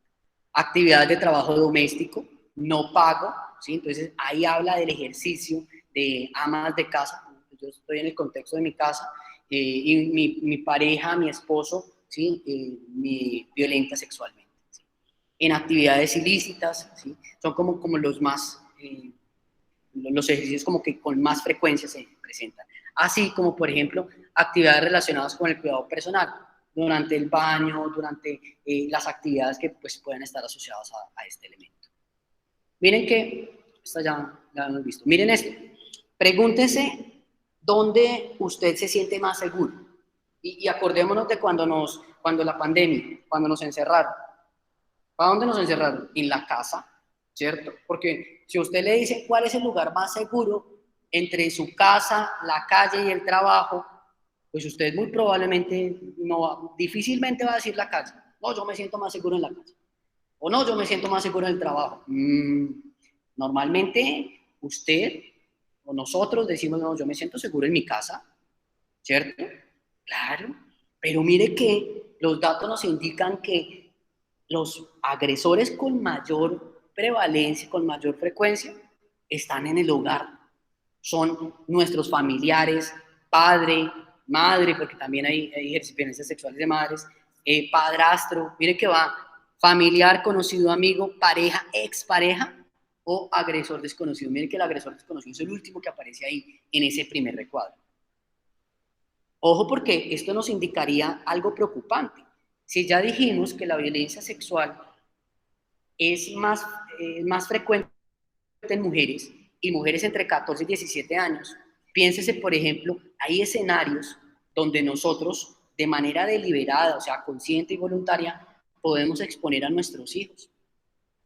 Actividades de trabajo doméstico, no pago, ¿sí? Entonces ahí habla del ejercicio de amas de casa. Yo estoy en el contexto de mi casa y mi pareja, mi esposo, ¿sí? Me violenta sexualmente, ¿sí? En actividades ilícitas, ¿sí? Son como los más, los ejercicios como que con más frecuencia se presentan. Así como, por ejemplo, actividades relacionadas con el cuidado personal, durante el baño, durante las actividades que pues, pueden estar asociadas a este elemento. Miren que, esta ya la hemos visto, miren esto, pregúntese dónde usted se siente más seguro. Y acordémonos de cuando la pandemia, cuando nos encerraron. ¿Para dónde nos encerraron? En la casa, ¿cierto? Porque si usted le dice cuál es el lugar más seguro entre su casa, la calle y el trabajo, pues usted muy probablemente difícilmente va a decir la calle. No, yo me siento más seguro en la calle. O no, yo me siento más seguro en el trabajo. Normalmente usted o nosotros decimos, no, yo me siento seguro en mi casa, ¿cierto? Claro, pero mire que los datos nos indican que los agresores con mayor prevalencia, con mayor frecuencia, están en el hogar. Son nuestros familiares, padre, madre, porque también hay violencias sexuales de madres, padrastro, mire que va, familiar, conocido, amigo, pareja, expareja o agresor desconocido. Mire que el agresor desconocido es el último que aparece ahí en ese primer recuadro. Ojo, porque esto nos indicaría algo preocupante. Si ya dijimos que la violencia sexual es más frecuente en mujeres y mujeres entre 14 y 17 años, piénsese, por ejemplo, hay escenarios donde nosotros, de manera deliberada, o sea, consciente y voluntaria, podemos exponer a nuestros hijos.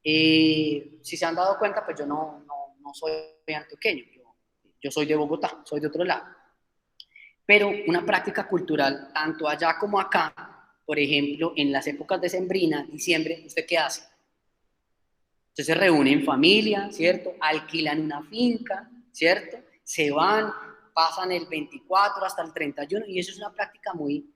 Si se han dado cuenta, pues yo no soy antioqueño, yo soy de Bogotá, soy de otro lado. Pero una práctica cultural, tanto allá como acá, por ejemplo, en las épocas decembrinas, diciembre, ¿usted qué hace? Usted se reúne en familia, ¿cierto? Alquilan una finca, ¿cierto? Se van, pasan el 24 hasta el 31 y eso es una práctica muy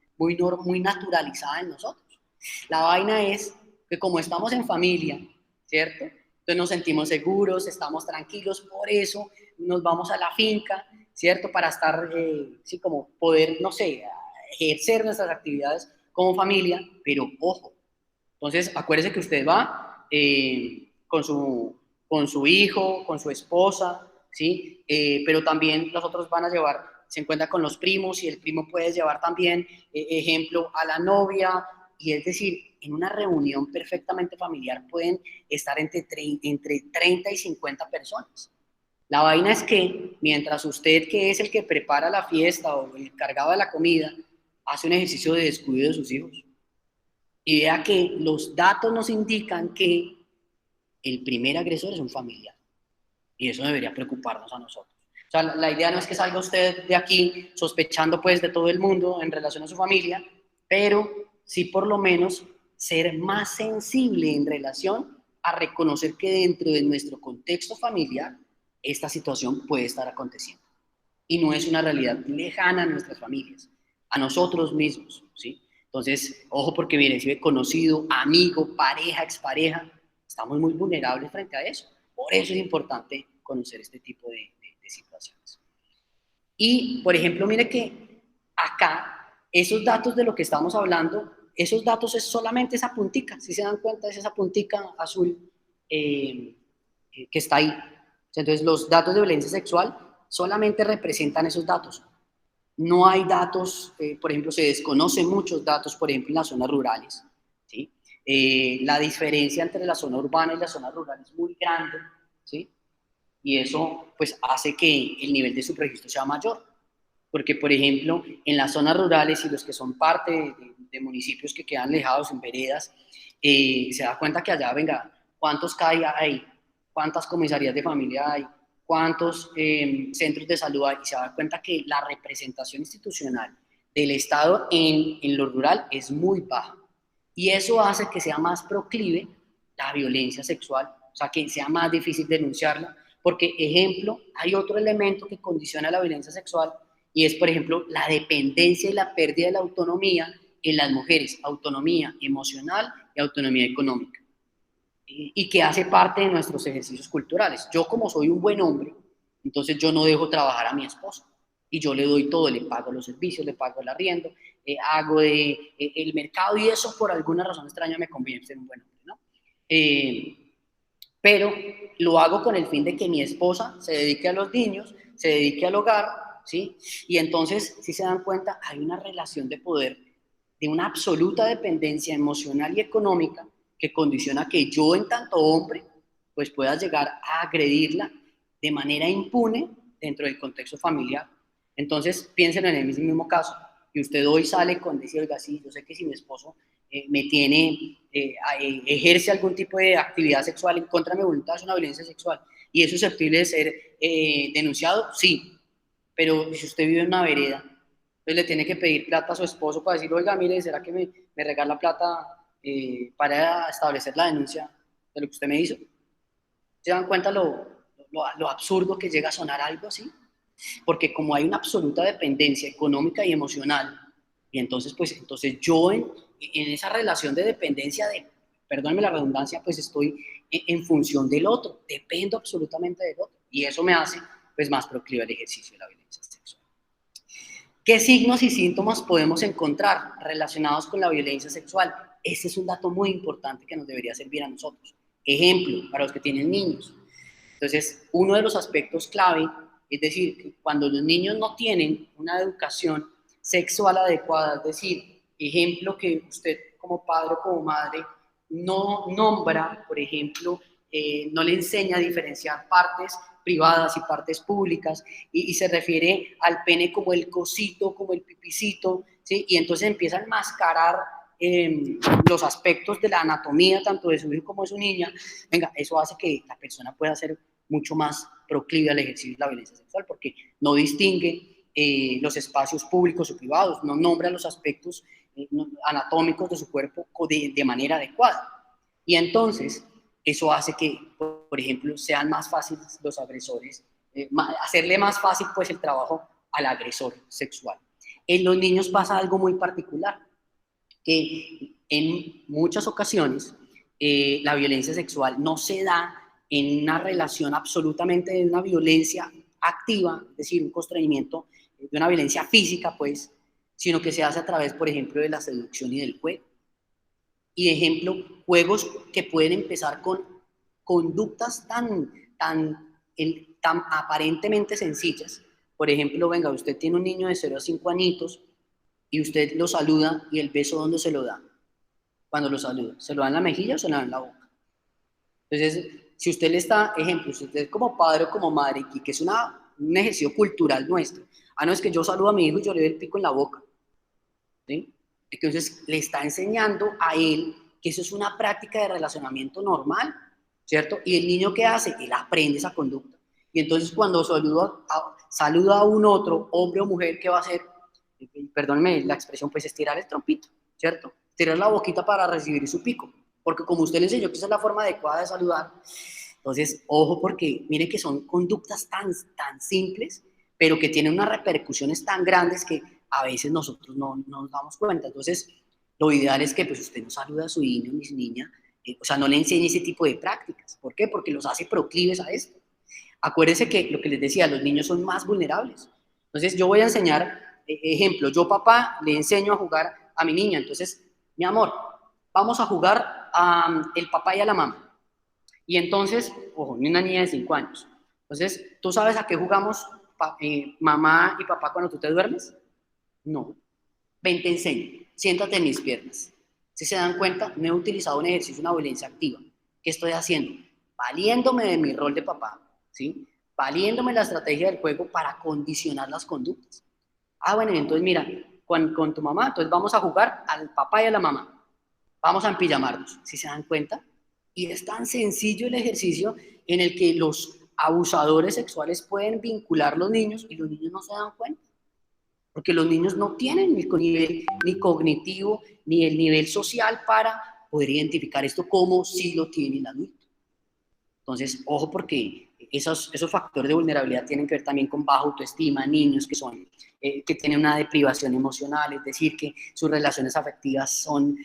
naturalizada en nosotros. La vaina es que como estamos en familia, ¿cierto? Entonces nos sentimos seguros, estamos tranquilos, por eso nos vamos a la finca, ¿cierto? Para estar, sí, como poder, no sé, ejercer nuestras actividades como familia, pero ojo. Entonces, acuérdese que usted va con su hijo, con su esposa, ¿sí? Pero también los otros van a llevar, se encuentra con los primos y el primo puede llevar también, ejemplo, a la novia, y es decir, en una reunión perfectamente familiar pueden estar entre 30 y 50 personas. La vaina es que mientras usted, que es el que prepara la fiesta o el cargado de la comida, hace un ejercicio de descuido de sus hijos. Y vea que los datos nos indican que el primer agresor es un familiar. Y eso debería preocuparnos a nosotros. O sea, la idea no es que salga usted de aquí sospechando pues de todo el mundo en relación a su familia, pero sí por lo menos ser más sensible en relación a reconocer que dentro de nuestro contexto familiar esta situación puede estar aconteciendo. Y no es una realidad lejana a nuestras familias, a nosotros mismos, ¿sí? Entonces, ojo porque mire, si ve conocido, amigo, pareja, expareja, estamos muy vulnerables frente a eso. Por eso es importante conocer este tipo de situaciones. Y, por ejemplo, mire que acá, esos datos de lo que estamos hablando, esos datos es solamente esa puntica, si se dan cuenta, es esa puntica azul que está ahí. Entonces, los datos de violencia sexual solamente representan esos datos. No hay datos, por ejemplo, se desconocen muchos datos, por ejemplo, en las zonas rurales, ¿sí? La diferencia entre la zona urbana y la zona rural es muy grande, ¿sí? Y eso pues hace que el nivel de subregistro sea mayor. Porque, por ejemplo, en las zonas rurales y los que son parte de municipios que quedan alejados en veredas, se da cuenta que allá, venga, ¿cuántos CAI hay? ¿Cuántas comisarías de familia hay? ¿Cuántos centros de salud hay? Y se da cuenta que la representación institucional del Estado en lo rural es muy baja. Y eso hace que sea más proclive la violencia sexual, o sea, que sea más difícil denunciarla, porque, ejemplo, hay otro elemento que condiciona la violencia sexual y es, por ejemplo, la dependencia y la pérdida de la autonomía en las mujeres, autonomía emocional y autonomía económica, y que hace parte de nuestros ejercicios culturales. Yo, como soy un buen hombre, entonces yo no dejo trabajar a mi esposo y yo le doy todo, le pago los servicios, le pago el arriendo, hago el mercado y eso por alguna razón extraña me conviene ser un buen hombre, ¿no? Pero lo hago con el fin de que mi esposa se dedique a los niños, se dedique al hogar, ¿sí? Y entonces, si se dan cuenta, hay una relación de poder, de una absoluta dependencia emocional y económica que condiciona que yo, en tanto hombre, pues pueda llegar a agredirla de manera impune dentro del contexto familiar. Entonces, piensen en el mismo caso, y usted hoy sale con decir, oiga, sí, yo sé que si mi esposo me tiene, ejerce algún tipo de actividad sexual en contra de mi voluntad, es una violencia sexual, y es susceptible de ser denunciado, sí, pero si usted vive en una vereda, entonces le tiene que pedir plata a su esposo para decir, oiga, mire, ¿será que me regala plata para establecer la denuncia de lo que usted me hizo. ¿Se dan cuenta lo absurdo que llega a sonar algo así? Porque como hay una absoluta dependencia económica y emocional, y entonces, pues, entonces yo en esa relación de dependencia, perdónenme la redundancia, pues estoy en función del otro, dependo absolutamente del otro, y eso me hace, pues, más proclive al ejercicio de la violencia sexual. ¿Qué signos y síntomas podemos encontrar relacionados con la violencia sexual? Este es un dato muy importante que nos debería servir a nosotros. Ejemplo, para los que tienen niños. Entonces, uno de los aspectos clave, es decir, que cuando los niños no tienen una educación sexual adecuada, es decir, ejemplo que usted como padre o como madre no nombra, por ejemplo, no le enseña a diferenciar partes privadas y partes públicas, y se refiere al pene como el cosito, como el pipicito, ¿sí? Y entonces empieza a enmascarar los aspectos de la anatomía, tanto de su hijo como de su niña. Venga, eso hace que la persona pueda ser mucho más proclive al ejercicio de la violencia sexual, porque no distingue los espacios públicos o privados, no nombra los aspectos anatómicos de su cuerpo de manera adecuada. Y entonces, eso hace que, por ejemplo, sean más fáciles los agresores, hacerle más fácil pues el trabajo al agresor sexual. En los niños pasa algo muy particular, que en muchas ocasiones la violencia sexual no se da en una relación absolutamente de una violencia activa, es decir, un constreñimiento de una violencia física, pues, sino que se hace a través, por ejemplo, de la seducción y del juego. Y de ejemplo, juegos que pueden empezar con conductas tan aparentemente sencillas. Por ejemplo, venga, usted tiene un niño de 0 a 5 añitos y usted lo saluda, y el beso, ¿dónde se lo da? Cuando lo saluda, ¿se lo da en la mejilla o se lo da en la boca? Entonces, si usted le está, ejemplo, si usted como padre o como madre, y que es un ejercicio cultural nuestro, no es que yo saludo a mi hijo y yo le doy el pico en la boca, ¿sí? Entonces le está enseñando a él que eso es una práctica de relacionamiento normal, ¿cierto? Y el niño, ¿qué hace? Él aprende esa conducta. Y entonces cuando saluda a un otro, hombre o mujer, ¿qué va a hacer? Perdónenme la expresión, pues estirar el trompito, ¿cierto? Estirar la boquita para recibir su pico, porque como usted le enseñó que esa es la forma adecuada de saludar, entonces, ojo, porque mire que son conductas tan simples, pero que tienen unas repercusiones tan grandes que a veces nosotros no nos damos cuenta. Entonces, lo ideal es que pues usted no saluda a su niño ni su niña, o sea, no le enseñe ese tipo de prácticas. ¿Por qué? Porque los hace proclives a esto. Acuérdense que lo que les decía, los niños son más vulnerables. Entonces, yo voy a enseñar, ejemplo, yo papá le enseño a jugar a mi niña. Entonces, mi amor, vamos a jugar el papá y a la mamá. Y entonces, ojo, ni una niña de 5 años. Entonces, ¿tú sabes a qué jugamos mamá y papá cuando tú te duermes? No. Ven, te enseño. Siéntate en mis piernas. Si se dan cuenta, no he utilizado un ejercicio, una violencia activa. ¿Qué estoy haciendo? Valiéndome de mi rol de papá, ¿sí? Valiéndome la estrategia del juego para condicionar las conductas. Bueno, entonces mira, con tu mamá, entonces vamos a jugar al papá y a la mamá. Vamos a empijamarnos. ¿Sí se dan cuenta? Y es tan sencillo el ejercicio en el que los abusadores sexuales pueden vincular a los niños y los niños no se dan cuenta. Porque los niños no tienen el nivel ni cognitivo ni el nivel social para poder identificar esto como si lo tiene el adulto. Entonces, ojo, porque esos factores de vulnerabilidad tienen que ver también con baja autoestima, niños que tienen una deprivación emocional, es decir, que sus relaciones afectivas son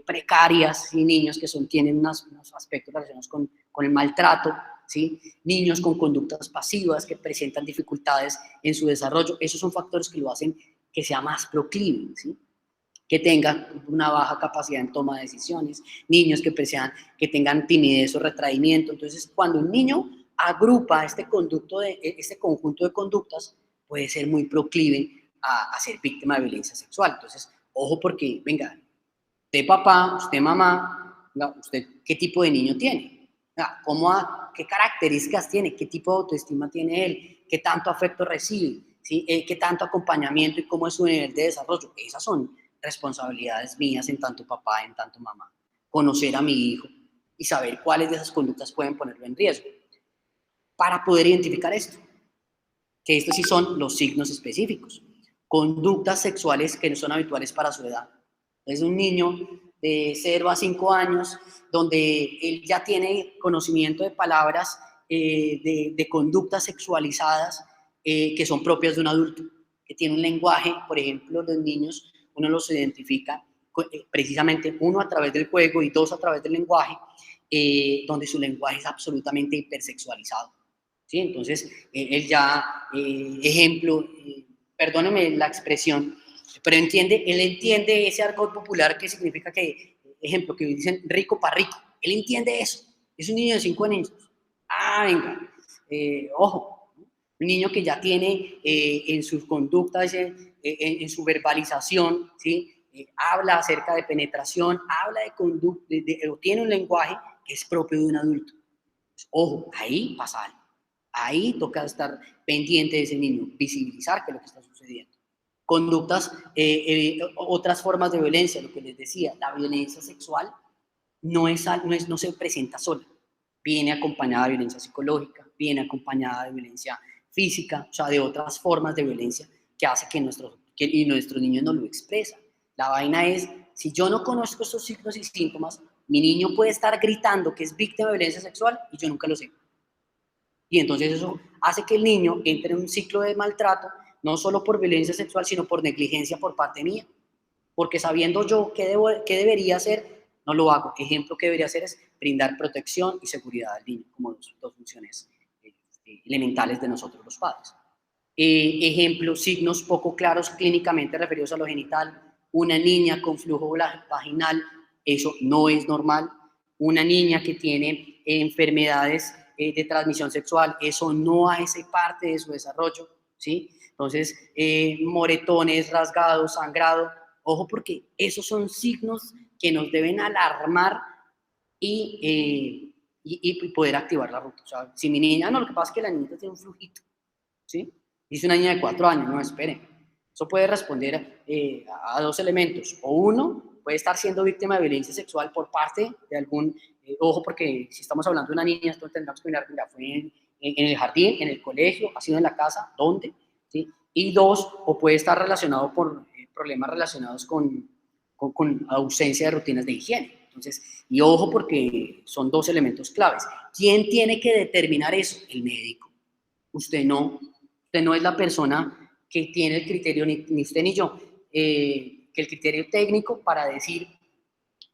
precarias, y niños que tienen unos aspectos relacionados con el maltrato, ¿sí? Niños con conductas pasivas que presentan dificultades en su desarrollo. Esos son factores que lo hacen que sea más proclive, ¿sí? Que tengan una baja capacidad en toma de decisiones, niños que tengan timidez o retraimiento. Entonces, cuando un niño agrupa este conjunto de conductas, puede ser muy proclive a ser víctima de violencia sexual. Entonces, ojo, porque, venga, usted papá, usted mamá, usted qué tipo de niño tiene, qué características tiene, qué tipo de autoestima tiene él, qué tanto afecto recibe, ¿sí? Qué tanto acompañamiento y cómo es su nivel de desarrollo. Esas son responsabilidades mías en tanto papá, en tanto mamá. Conocer a mi hijo y saber cuáles de esas conductas pueden ponerlo en riesgo para poder identificar esto. Que estos sí son los signos específicos. Conductas sexuales que no son habituales para su edad. Es un niño de 0 a 5 años, donde él ya tiene conocimiento de palabras, de conductas sexualizadas que son propias de un adulto, que tiene un lenguaje. Por ejemplo, los niños, uno los identifica precisamente, uno a través del juego y dos a través del lenguaje, donde su lenguaje es absolutamente hipersexualizado, ¿sí? Entonces, él ya, ejemplo, perdóneme la expresión, pero él entiende ese argot popular que significa que, ejemplo, que dicen rico para rico, él entiende eso, es un niño de 5 años. Venga, ojo, un niño que ya tiene en sus conductas, en su verbalización, ¿sí? Habla acerca de penetración, habla de conducta, o tiene un lenguaje que es propio de un adulto. Pues, ojo, ahí pasa algo. Ahí toca estar pendiente de ese niño, visibilizar qué es lo que está sucediendo. Conductas, otras formas de violencia, lo que les decía, la violencia sexual no se presenta sola, viene acompañada de violencia psicológica, viene acompañada de violencia física, o sea, de otras formas de violencia que hace que nuestros niños no lo expresan. La vaina es, si yo no conozco estos signos y síntomas, mi niño puede estar gritando que es víctima de violencia sexual y yo nunca lo sé. Y entonces eso hace que el niño entre en un ciclo de maltrato, no solo por violencia sexual, sino por negligencia por parte mía. Porque sabiendo yo qué debería hacer, no lo hago. Ejemplo que debería hacer es brindar protección y seguridad al niño, como dos funciones elementales de nosotros los padres. Ejemplo, signos poco claros clínicamente referidos a lo genital. Una niña con flujo vaginal, eso no es normal. Una niña que tiene enfermedades de transmisión sexual, eso no hace parte de su desarrollo, ¿sí? Entonces, moretones, rasgados, sangrado, ojo, porque esos son signos que nos deben alarmar y poder activar la ruta. O sea, si mi niña, no, lo que pasa es que la niñita tiene un flujito, ¿sí? Dice una niña de 4 años, no, esperen. Eso puede responder a dos elementos. O uno, puede estar siendo víctima de violencia sexual por parte de algún, ojo, porque si estamos hablando de una niña, esto tendremos que mirar, mira, fue en el jardín, en el colegio, ha sido en la casa, ¿dónde? ¿Sí? Y dos, o puede estar relacionado por problemas relacionados con ausencia de rutinas de higiene. Entonces, y ojo, porque son dos elementos claves. ¿Quién tiene que determinar eso? El médico. Usted no es la persona que tiene el criterio, ni usted ni yo, que el criterio técnico para decir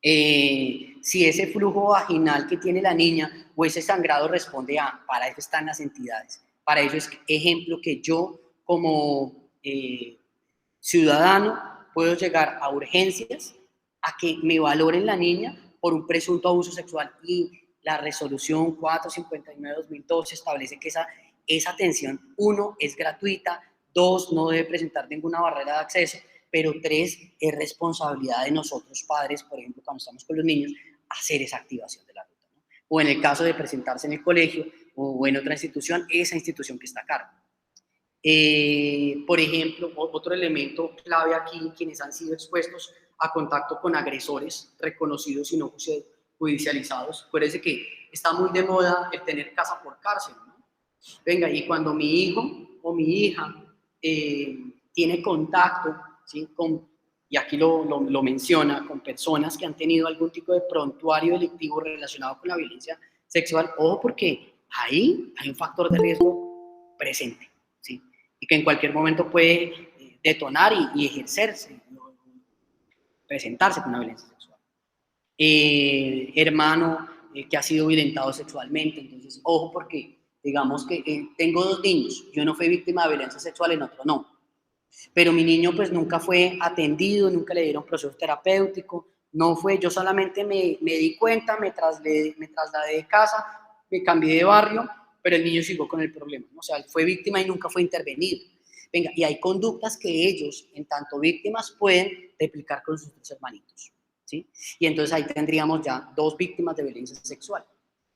si ese flujo vaginal que tiene la niña o ese sangrado responde a, para eso están las entidades. Para eso es ejemplo que yo como ciudadano puedo llegar a urgencias a que me valoren la niña por un presunto abuso sexual y la resolución 459/2012 establece que esa atención, 1, es gratuita, 2, no debe presentar ninguna barrera de acceso, pero 3, es responsabilidad de nosotros padres, por ejemplo, cuando estamos con los niños, hacer esa activación de la ruta, ¿no? O en el caso de presentarse en el colegio o en otra institución, esa institución que está a cargo. Por ejemplo, otro elemento clave aquí, quienes han sido expuestos a contacto con agresores reconocidos y no judicializados. Acuérdense que está muy de moda el tener casa por cárcel, ¿no? Venga, y cuando mi hijo o mi hija tiene contacto, ¿sí? Y aquí lo menciona, con personas que han tenido algún tipo de prontuario delictivo relacionado con la violencia sexual, ojo, porque ahí hay un factor de riesgo presente, ¿sí? Y que en cualquier momento puede detonar y ejercerse, presentarse con una violencia sexual. Hermano que ha sido violentado sexualmente, entonces, ojo, porque digamos que tengo 2 niños, yo no fui víctima de violencia sexual, en otro no, pero mi niño pues nunca fue atendido, nunca le dieron proceso terapéutico, no fue, yo solamente me di cuenta, me trasladé de casa, me cambié de barrio, pero el niño siguió con el problema, ¿no? O sea, fue víctima y nunca fue intervenido. Venga, y hay conductas que ellos, en tanto víctimas, pueden replicar con sus 3 hermanitos, ¿sí? Y entonces ahí tendríamos ya 2 víctimas de violencia sexual.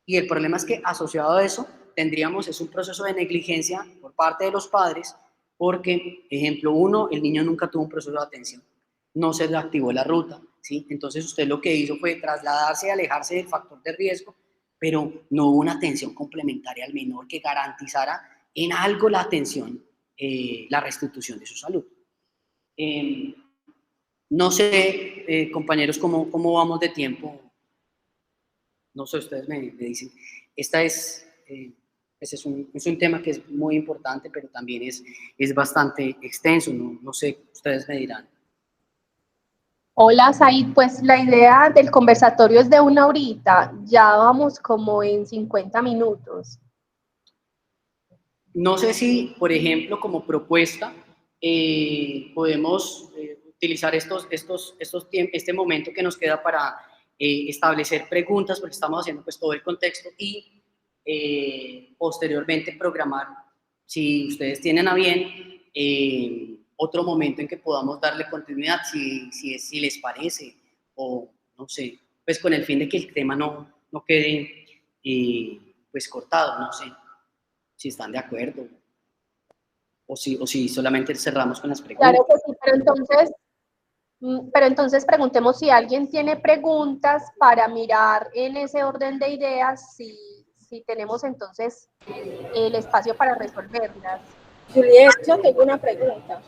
Y el problema es que asociado a eso tendríamos un proceso de negligencia por parte de los padres, porque, ejemplo 1, el niño nunca tuvo un proceso de atención, no se le activó la ruta, ¿sí? Entonces usted lo que hizo fue trasladarse y alejarse del factor de riesgo, pero no hubo una atención complementaria al menor que garantizara en algo la atención, la restitución de su salud. No sé, compañeros, cómo vamos de tiempo. No sé, ustedes me dicen. Esta es, ese es un tema que es muy importante, pero también es bastante extenso. No sé, ustedes me dirán. Hola, Said. Pues la idea del conversatorio es de 1 horita. Ya vamos como en 50 minutos. No sé si, por ejemplo, como propuesta, podemos utilizar este momento que nos queda para establecer preguntas, porque estamos haciendo pues todo el contexto, y posteriormente programar, si ustedes tienen a bien, otro momento en que podamos darle continuidad, si les parece, o no sé, pues con el fin de que el tema no quede pues cortado, no sé si están de acuerdo, o si solamente cerramos con las preguntas. Claro que sí, pero entonces preguntemos si alguien tiene preguntas para mirar en ese orden de ideas, si tenemos entonces el espacio para resolverlas. Juliet, yo tengo una pregunta.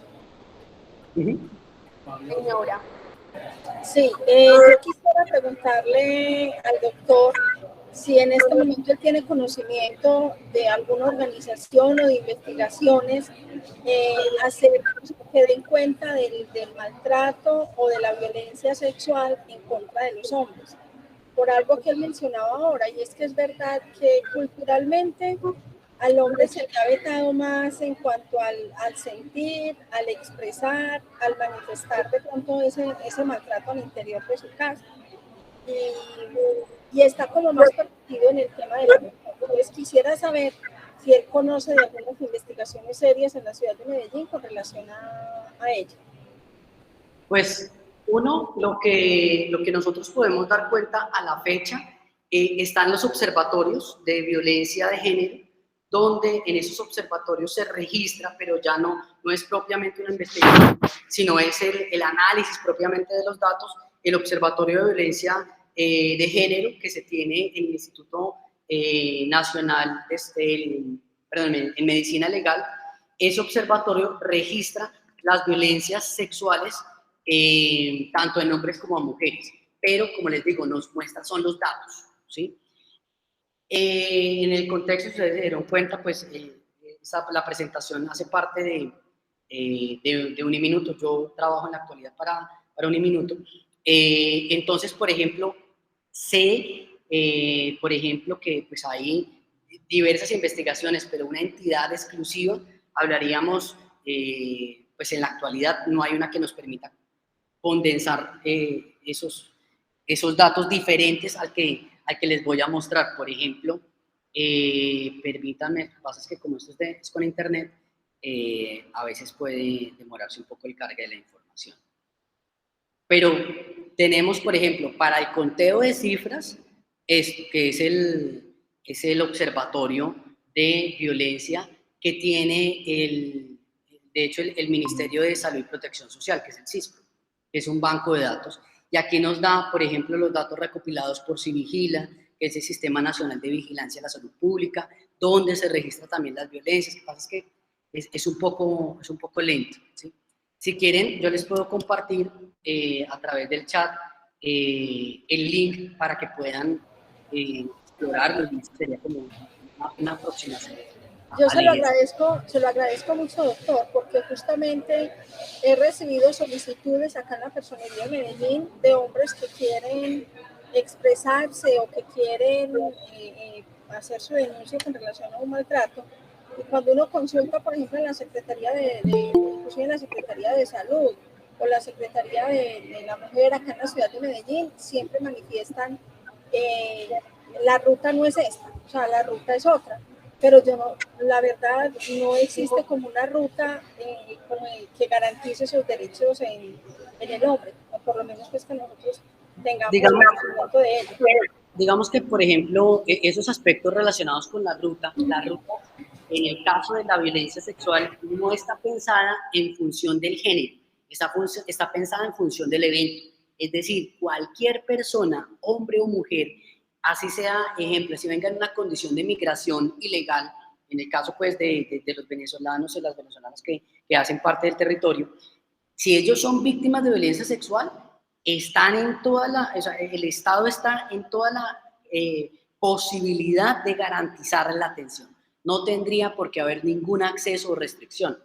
Señora. Sí, yo quisiera preguntarle al doctor si en este momento él tiene conocimiento de alguna organización o de investigaciones que den cuenta del maltrato o de la violencia sexual en contra de los hombres. Por algo que él mencionaba ahora, y es que es verdad que culturalmente al hombre se le ha vetado más en cuanto al sentir, al expresar, al manifestar de pronto ese maltrato al interior de su casa. Y está como más permitido en el tema de la mujer. Entonces quisiera saber si él conoce de algunas investigaciones serias en la ciudad de Medellín con relación a ella. Pues uno, lo que nosotros podemos dar cuenta a la fecha, están los observatorios de violencia de género, donde en esos observatorios se registra, pero ya no es propiamente una investigación, sino es el análisis propiamente de los datos, el observatorio de violencia de género que se tiene en el Instituto Nacional, en Medicina Legal. Ese observatorio registra las violencias sexuales tanto en hombres como en mujeres, pero como les digo, nos muestra son los datos, ¿sí? En el contexto, ustedes se dieron cuenta, pues la presentación hace parte de Uniminuto. Yo trabajo en la actualidad para Uniminuto. Entonces, por ejemplo, sé, por ejemplo, que pues hay diversas investigaciones, pero una entidad exclusiva, hablaríamos, pues en la actualidad no hay una que nos permita condensar esos datos diferentes al que les voy a mostrar. Por ejemplo, permítanme, lo que pasa es que como esto es con internet, a veces puede demorarse un poco el carga de la información. Pero tenemos, por ejemplo, para el conteo de cifras, esto, que es el observatorio de violencia que tiene de hecho, el Ministerio de Salud y Protección Social, que es el CISPRO, que es un banco de datos. Y aquí nos da, por ejemplo, los datos recopilados por Civigila, que es el Sistema Nacional de Vigilancia de la Salud Pública, donde se registran también las violencias. Lo que pasa es que es un poco lento, ¿sí? Si quieren, yo les puedo compartir a través del chat el link para que puedan explorarlo. Sería como una aproximación. Yo se lo agradezco mucho, doctor, porque justamente he recibido solicitudes acá en la Personería de Medellín de hombres que quieren expresarse o que quieren hacer su denuncia con relación a un maltrato. Y cuando uno consulta, por ejemplo, en la Secretaría inclusive en la Secretaría de Salud o la Secretaría de la Mujer acá en la ciudad de Medellín, siempre manifiestan la ruta no es esta, o sea, la ruta es otra. Pero la verdad, no existe como una ruta que garantice sus derechos en el hombre, o por lo menos pues que nosotros tengamos conocimiento de ello. Digamos que, por ejemplo, esos aspectos relacionados con la ruta, en el caso de la violencia sexual, no está pensada en función del género, está pensada en función del evento. Es decir, cualquier persona, hombre o mujer, así sea, ejemplo, si venga en una condición de migración ilegal, en el caso pues de los venezolanos y las venezolanas que hacen parte del territorio, Si ellos son víctimas de violencia sexual, están en toda la, o sea, el Estado está en toda la posibilidad de garantizar la atención. No tendría por qué haber ningún acceso o restricción.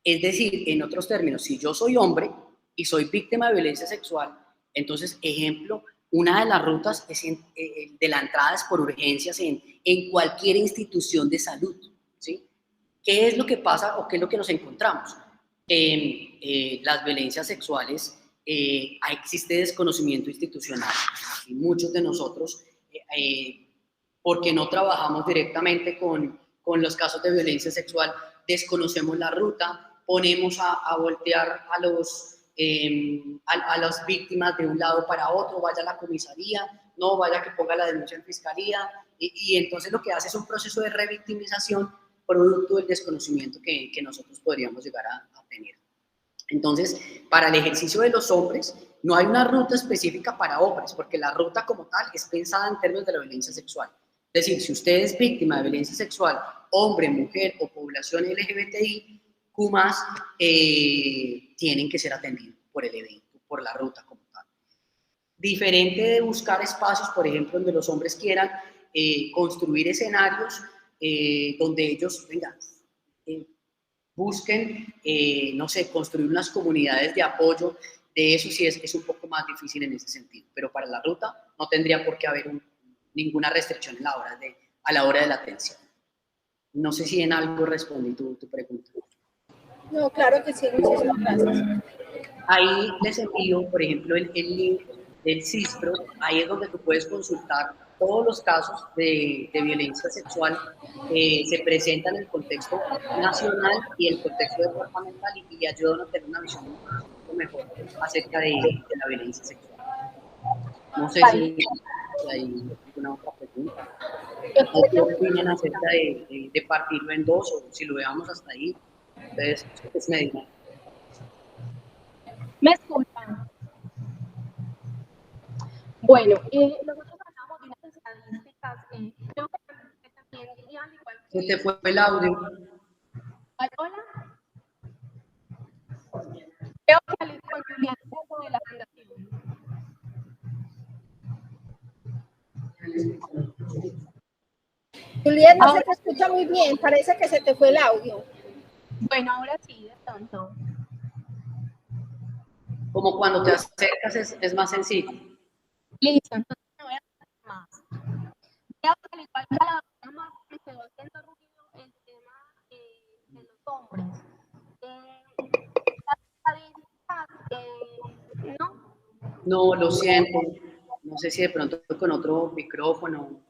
Es decir, en otros términos, si yo soy hombre y soy víctima de violencia sexual, entonces, ejemplo, una de las rutas es de la entrada es por urgencias en cualquier institución de salud, ¿sí? ¿Qué es lo que pasa o qué es lo que nos encontramos? Las violencias sexuales, existe desconocimiento institucional y muchos de nosotros, porque no trabajamos directamente con los casos de violencia sexual, desconocemos la ruta, ponemos a voltear a las víctimas de un lado para otro, vaya a la comisaría, no vaya que ponga la denuncia en fiscalía, y entonces lo que hace es un proceso de revictimización producto del desconocimiento que nosotros podríamos llegar a tener. Entonces, para el ejercicio de los hombres, no hay una ruta específica para hombres, porque la ruta como tal es pensada en términos de la violencia sexual. Es decir, si usted es víctima de violencia sexual, hombre, mujer o población LGBTI, tienen que ser atendidos por el evento, por la ruta como tal. Diferente de buscar espacios, por ejemplo, donde los hombres quieran construir escenarios donde ellos, venga, busquen, no sé, construir unas comunidades de apoyo. De eso sí es un poco más difícil en ese sentido, pero para la ruta no tendría por qué haber ninguna restricción a la hora de la atención. No sé si en algo respondí tu pregunta. No, claro que sí, muchísimas gracias. Ahí les envío, por ejemplo, el link del CISPRO. Ahí es donde tú puedes consultar todos los casos de violencia sexual que se presentan en el contexto nacional y el contexto departamental, y ayudan a tener una visión un poco mejor acerca de la violencia sexual. No sé si hay alguna otra pregunta. ¿O qué opinan acerca de partirlo en dos, o si lo veamos hasta ahí? Entonces, pues me digan. ¿Me escuchan? Bueno, nosotros hablamos de unas estadísticas, creo que también dirían igual que... Se te fue el audio. Hola. Creo que al igual que Julián, de la fundación. Julián, no se te escucha muy bien, parece que se te fue el audio. Bueno, ahora sí, de pronto. Como cuando te acercas es más sencillo. Listo, entonces me voy a hacer más. Creo que al igual que a la doctora más me quedó haciendo ruido el tema de los hombres. Las estadísticas, ¿no? No, lo siento. No sé si de pronto con otro micrófono.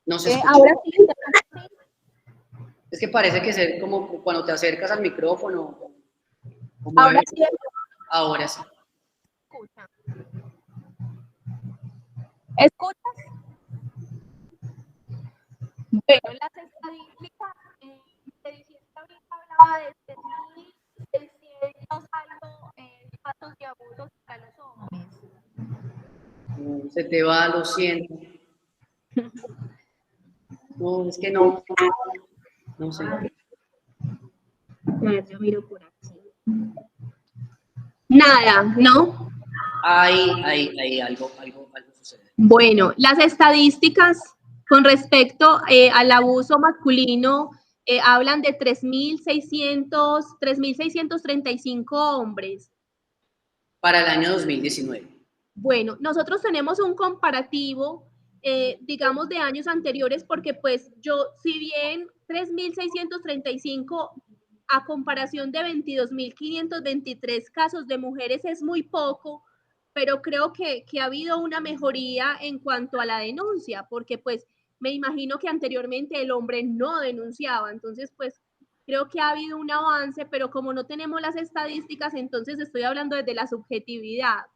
No se escucha. Ahora sí, Es que parece que es como cuando te acercas al micrófono. Ahora sí. Ahora sí. Escucha. ¿Escuchas? Bueno, las estadísticas, se decía que ahorita hablaba de 3.600 algo casos de abusos a los hombres. Se te va, lo siento. No, es que no sé. Yo miro por aquí. Nada, ¿no? Ahí algo sucede. Bueno, las estadísticas con respecto al abuso masculino hablan de 3.635 hombres. Para el año 2019. Bueno, nosotros tenemos un comparativo, digamos, de años anteriores, porque pues si bien 3.635 a comparación de 22.523 casos de mujeres es muy poco, pero creo que ha habido una mejoría en cuanto a la denuncia, porque pues me imagino que anteriormente el hombre no denunciaba, entonces pues creo que ha habido un avance, pero como no tenemos las estadísticas, entonces estoy hablando desde la subjetividad.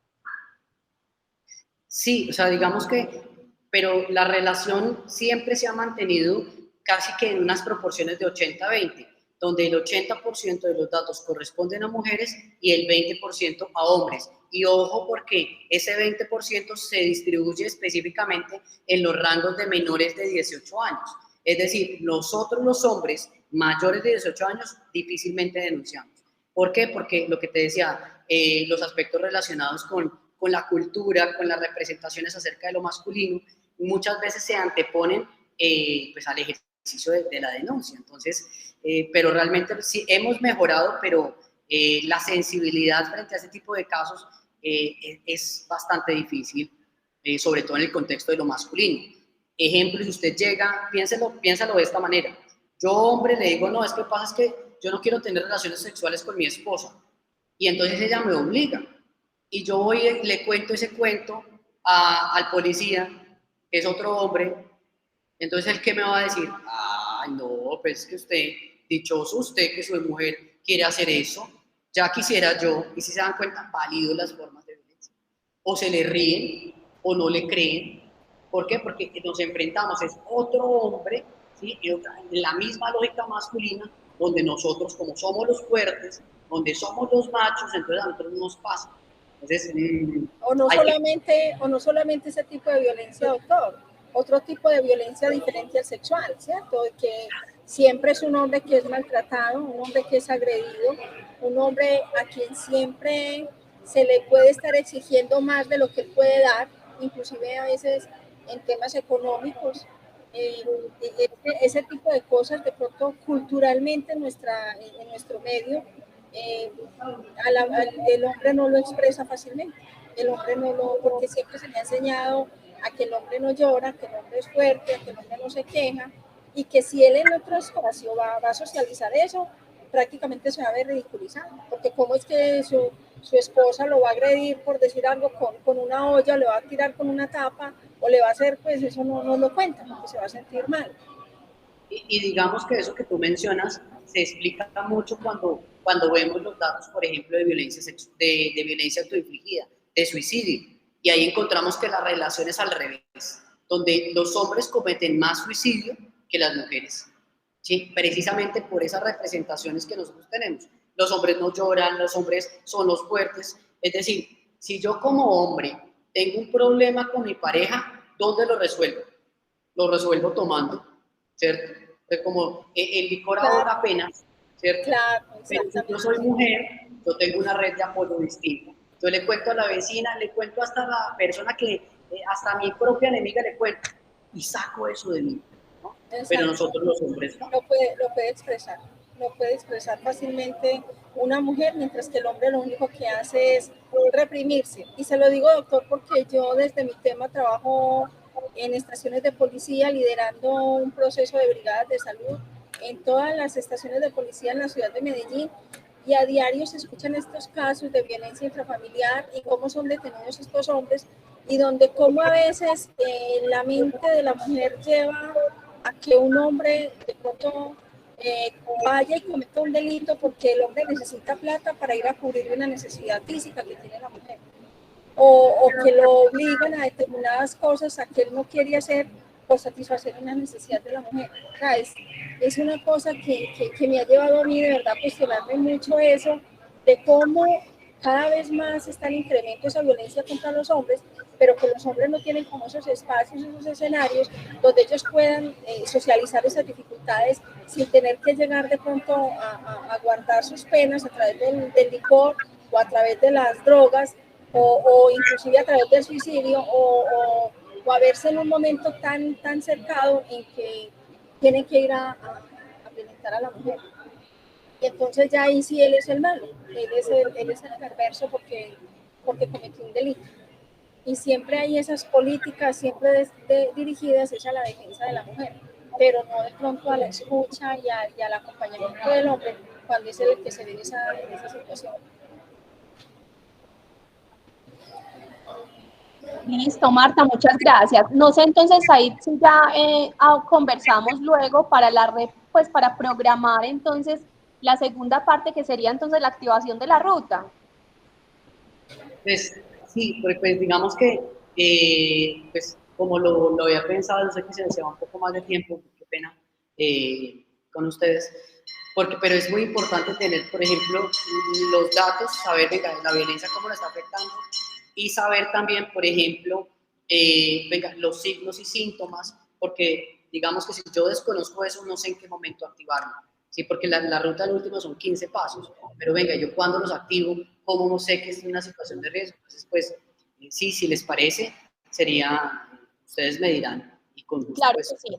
Sí, o sea, digamos que, pero la relación siempre se ha mantenido casi que en unas proporciones de 80-20, donde el 80% de los datos corresponden a mujeres y el 20% a hombres. Y ojo, porque ese 20% se distribuye específicamente en los rangos de menores de 18 años. Es decir, nosotros los hombres mayores de 18 años difícilmente denunciamos. ¿Por qué? Porque lo que te decía, los aspectos relacionados con la cultura, con las representaciones acerca de lo masculino, muchas veces se anteponen pues al ejercicio de la denuncia. Entonces, pero realmente sí hemos mejorado, pero la sensibilidad frente a este tipo de casos es bastante difícil, sobre todo en el contexto de lo masculino. Ejemplo, si usted llega, piénsalo de esta manera. Yo, hombre, le digo, no, es que pasa es que yo no quiero tener relaciones sexuales con mi esposa. Y entonces ella me obliga. Y yo voy y le cuento ese cuento al policía, que es otro hombre. Entonces, ¿el qué me va a decir? Ay, no, pues es que usted, dichoso usted que su mujer quiere hacer eso. Ya quisiera yo. Y si se dan cuenta, válido las formas de violencia. O se le ríen, o no le creen. ¿Por qué? Porque nos enfrentamos, es otro hombre, ¿sí? En la misma lógica masculina, donde nosotros, como somos los fuertes, donde somos los machos, entonces a nosotros nos pasa. Entonces, o no solamente ese tipo de violencia, doctor, otro tipo de violencia diferente al sexual, ¿cierto? Que siempre es un hombre que es maltratado, un hombre que es agredido, un hombre a quien siempre se le puede estar exigiendo más de lo que él puede dar, inclusive a veces en temas económicos. Ese tipo de cosas de pronto culturalmente en nuestro medio, el hombre no lo expresa fácilmente, el hombre no lo, porque siempre se le ha enseñado a que el hombre no llora, que el hombre es fuerte, a que el hombre no se queja, y que si él en otro espacio va a socializar eso, prácticamente se va a ver ridiculizado, porque cómo es que su esposa lo va a agredir por decir algo con una olla, le va a tirar con una tapa, o le va a hacer, pues eso no lo cuenta, porque se va a sentir mal. Y digamos que eso que tú mencionas se explica mucho cuando vemos los datos, por ejemplo, de violencia, de violencia autoinfligida, de suicidio. Y ahí encontramos que la relación es al revés, donde los hombres cometen más suicidio que las mujeres. ¿Sí? Precisamente por esas representaciones que nosotros tenemos. Los hombres no lloran, los hombres son los fuertes. Es decir, si yo como hombre tengo un problema con mi pareja, ¿dónde lo resuelvo? Lo resuelvo tomando, ¿cierto? Es como el licor ahoga apenas, ¿cierto? Claro, pero si yo soy mujer, yo tengo una red de apoyo distinta. Yo le cuento a la vecina, le cuento hasta a la persona que, hasta a mi propia enemiga le cuento, y saco eso de mí, ¿no? Pero nosotros los hombres no. Lo puede expresar fácilmente una mujer, mientras que el hombre lo único que hace es reprimirse. Y se lo digo, doctor, porque yo desde mi tema trabajo en estaciones de policía, liderando un proceso de brigadas de salud en todas las estaciones de policía en la ciudad de Medellín, y a diario se escuchan estos casos de violencia intrafamiliar y cómo son detenidos estos hombres, y donde como a veces la mente de la mujer lleva a que un hombre de pronto vaya y cometa un delito porque el hombre necesita plata para ir a cubrir una necesidad física que tiene la mujer, o que lo obligan a determinadas cosas a que él no quiere hacer por satisfacer una necesidad de la mujer. O sea, es una cosa que me ha llevado a mí de verdad a cuestionarme mucho eso, de cómo cada vez más está el incremento de esa violencia contra los hombres, pero que los hombres no tienen como esos espacios, esos escenarios donde ellos puedan socializar esas dificultades sin tener que llegar de pronto a guardar sus penas a través del licor o a través de las drogas, o inclusive a través del suicidio, o a verse en un momento tan cercano en que tienen que ir a violentar a la mujer. Y entonces ya ahí sí él es el malo, él es el perverso porque cometió un delito. Y siempre hay esas políticas siempre dirigidas a la defensa de la mujer, pero no de pronto a la escucha y al acompañamiento del hombre cuando es el que se ve en esa situación. Listo, Marta, muchas gracias. No sé, entonces ahí sí ya conversamos luego pues para programar entonces la segunda parte, que sería entonces la activación de la ruta. Pues sí, pues digamos que, pues como lo había pensado, no sé que se va un poco más de tiempo, qué pena con ustedes, pero es muy importante tener, por ejemplo, los datos, saber venga, la violencia cómo la está afectando, y saber también, por ejemplo, venga, los signos y síntomas, porque digamos que si yo desconozco eso, no sé en qué momento activarlo, ¿sí? Porque la ruta al último son 15 pasos, pero venga, yo cuando los activo, ¿cómo no sé que es una situación de riesgo? Entonces, pues, sí, si les parece, sería, ustedes me dirán, y con gusto, Claro pues, que sí.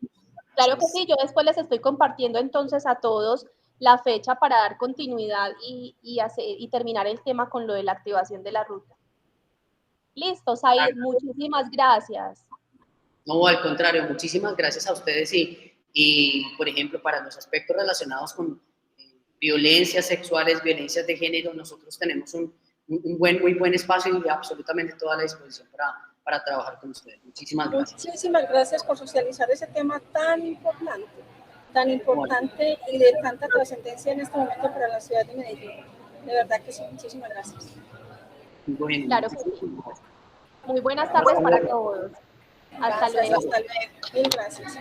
Claro que sí, yo después les estoy compartiendo entonces a todos la fecha para dar continuidad y terminar el tema con lo de la activación de la ruta. Listo, Said, muchísimas gracias. No, al contrario, muchísimas gracias a ustedes y por ejemplo, para los aspectos relacionados con violencias sexuales, violencias de género, nosotros tenemos un muy buen espacio y absolutamente toda la disposición para trabajar con ustedes. Muchísimas gracias. Muchísimas gracias por socializar ese tema tan importante y de tanta trascendencia en este momento para la ciudad de Medellín. De verdad que sí, muchísimas gracias. Bueno, claro que sí. Muy buenas tardes para todos. Hasta luego. Hasta luego. Mil gracias.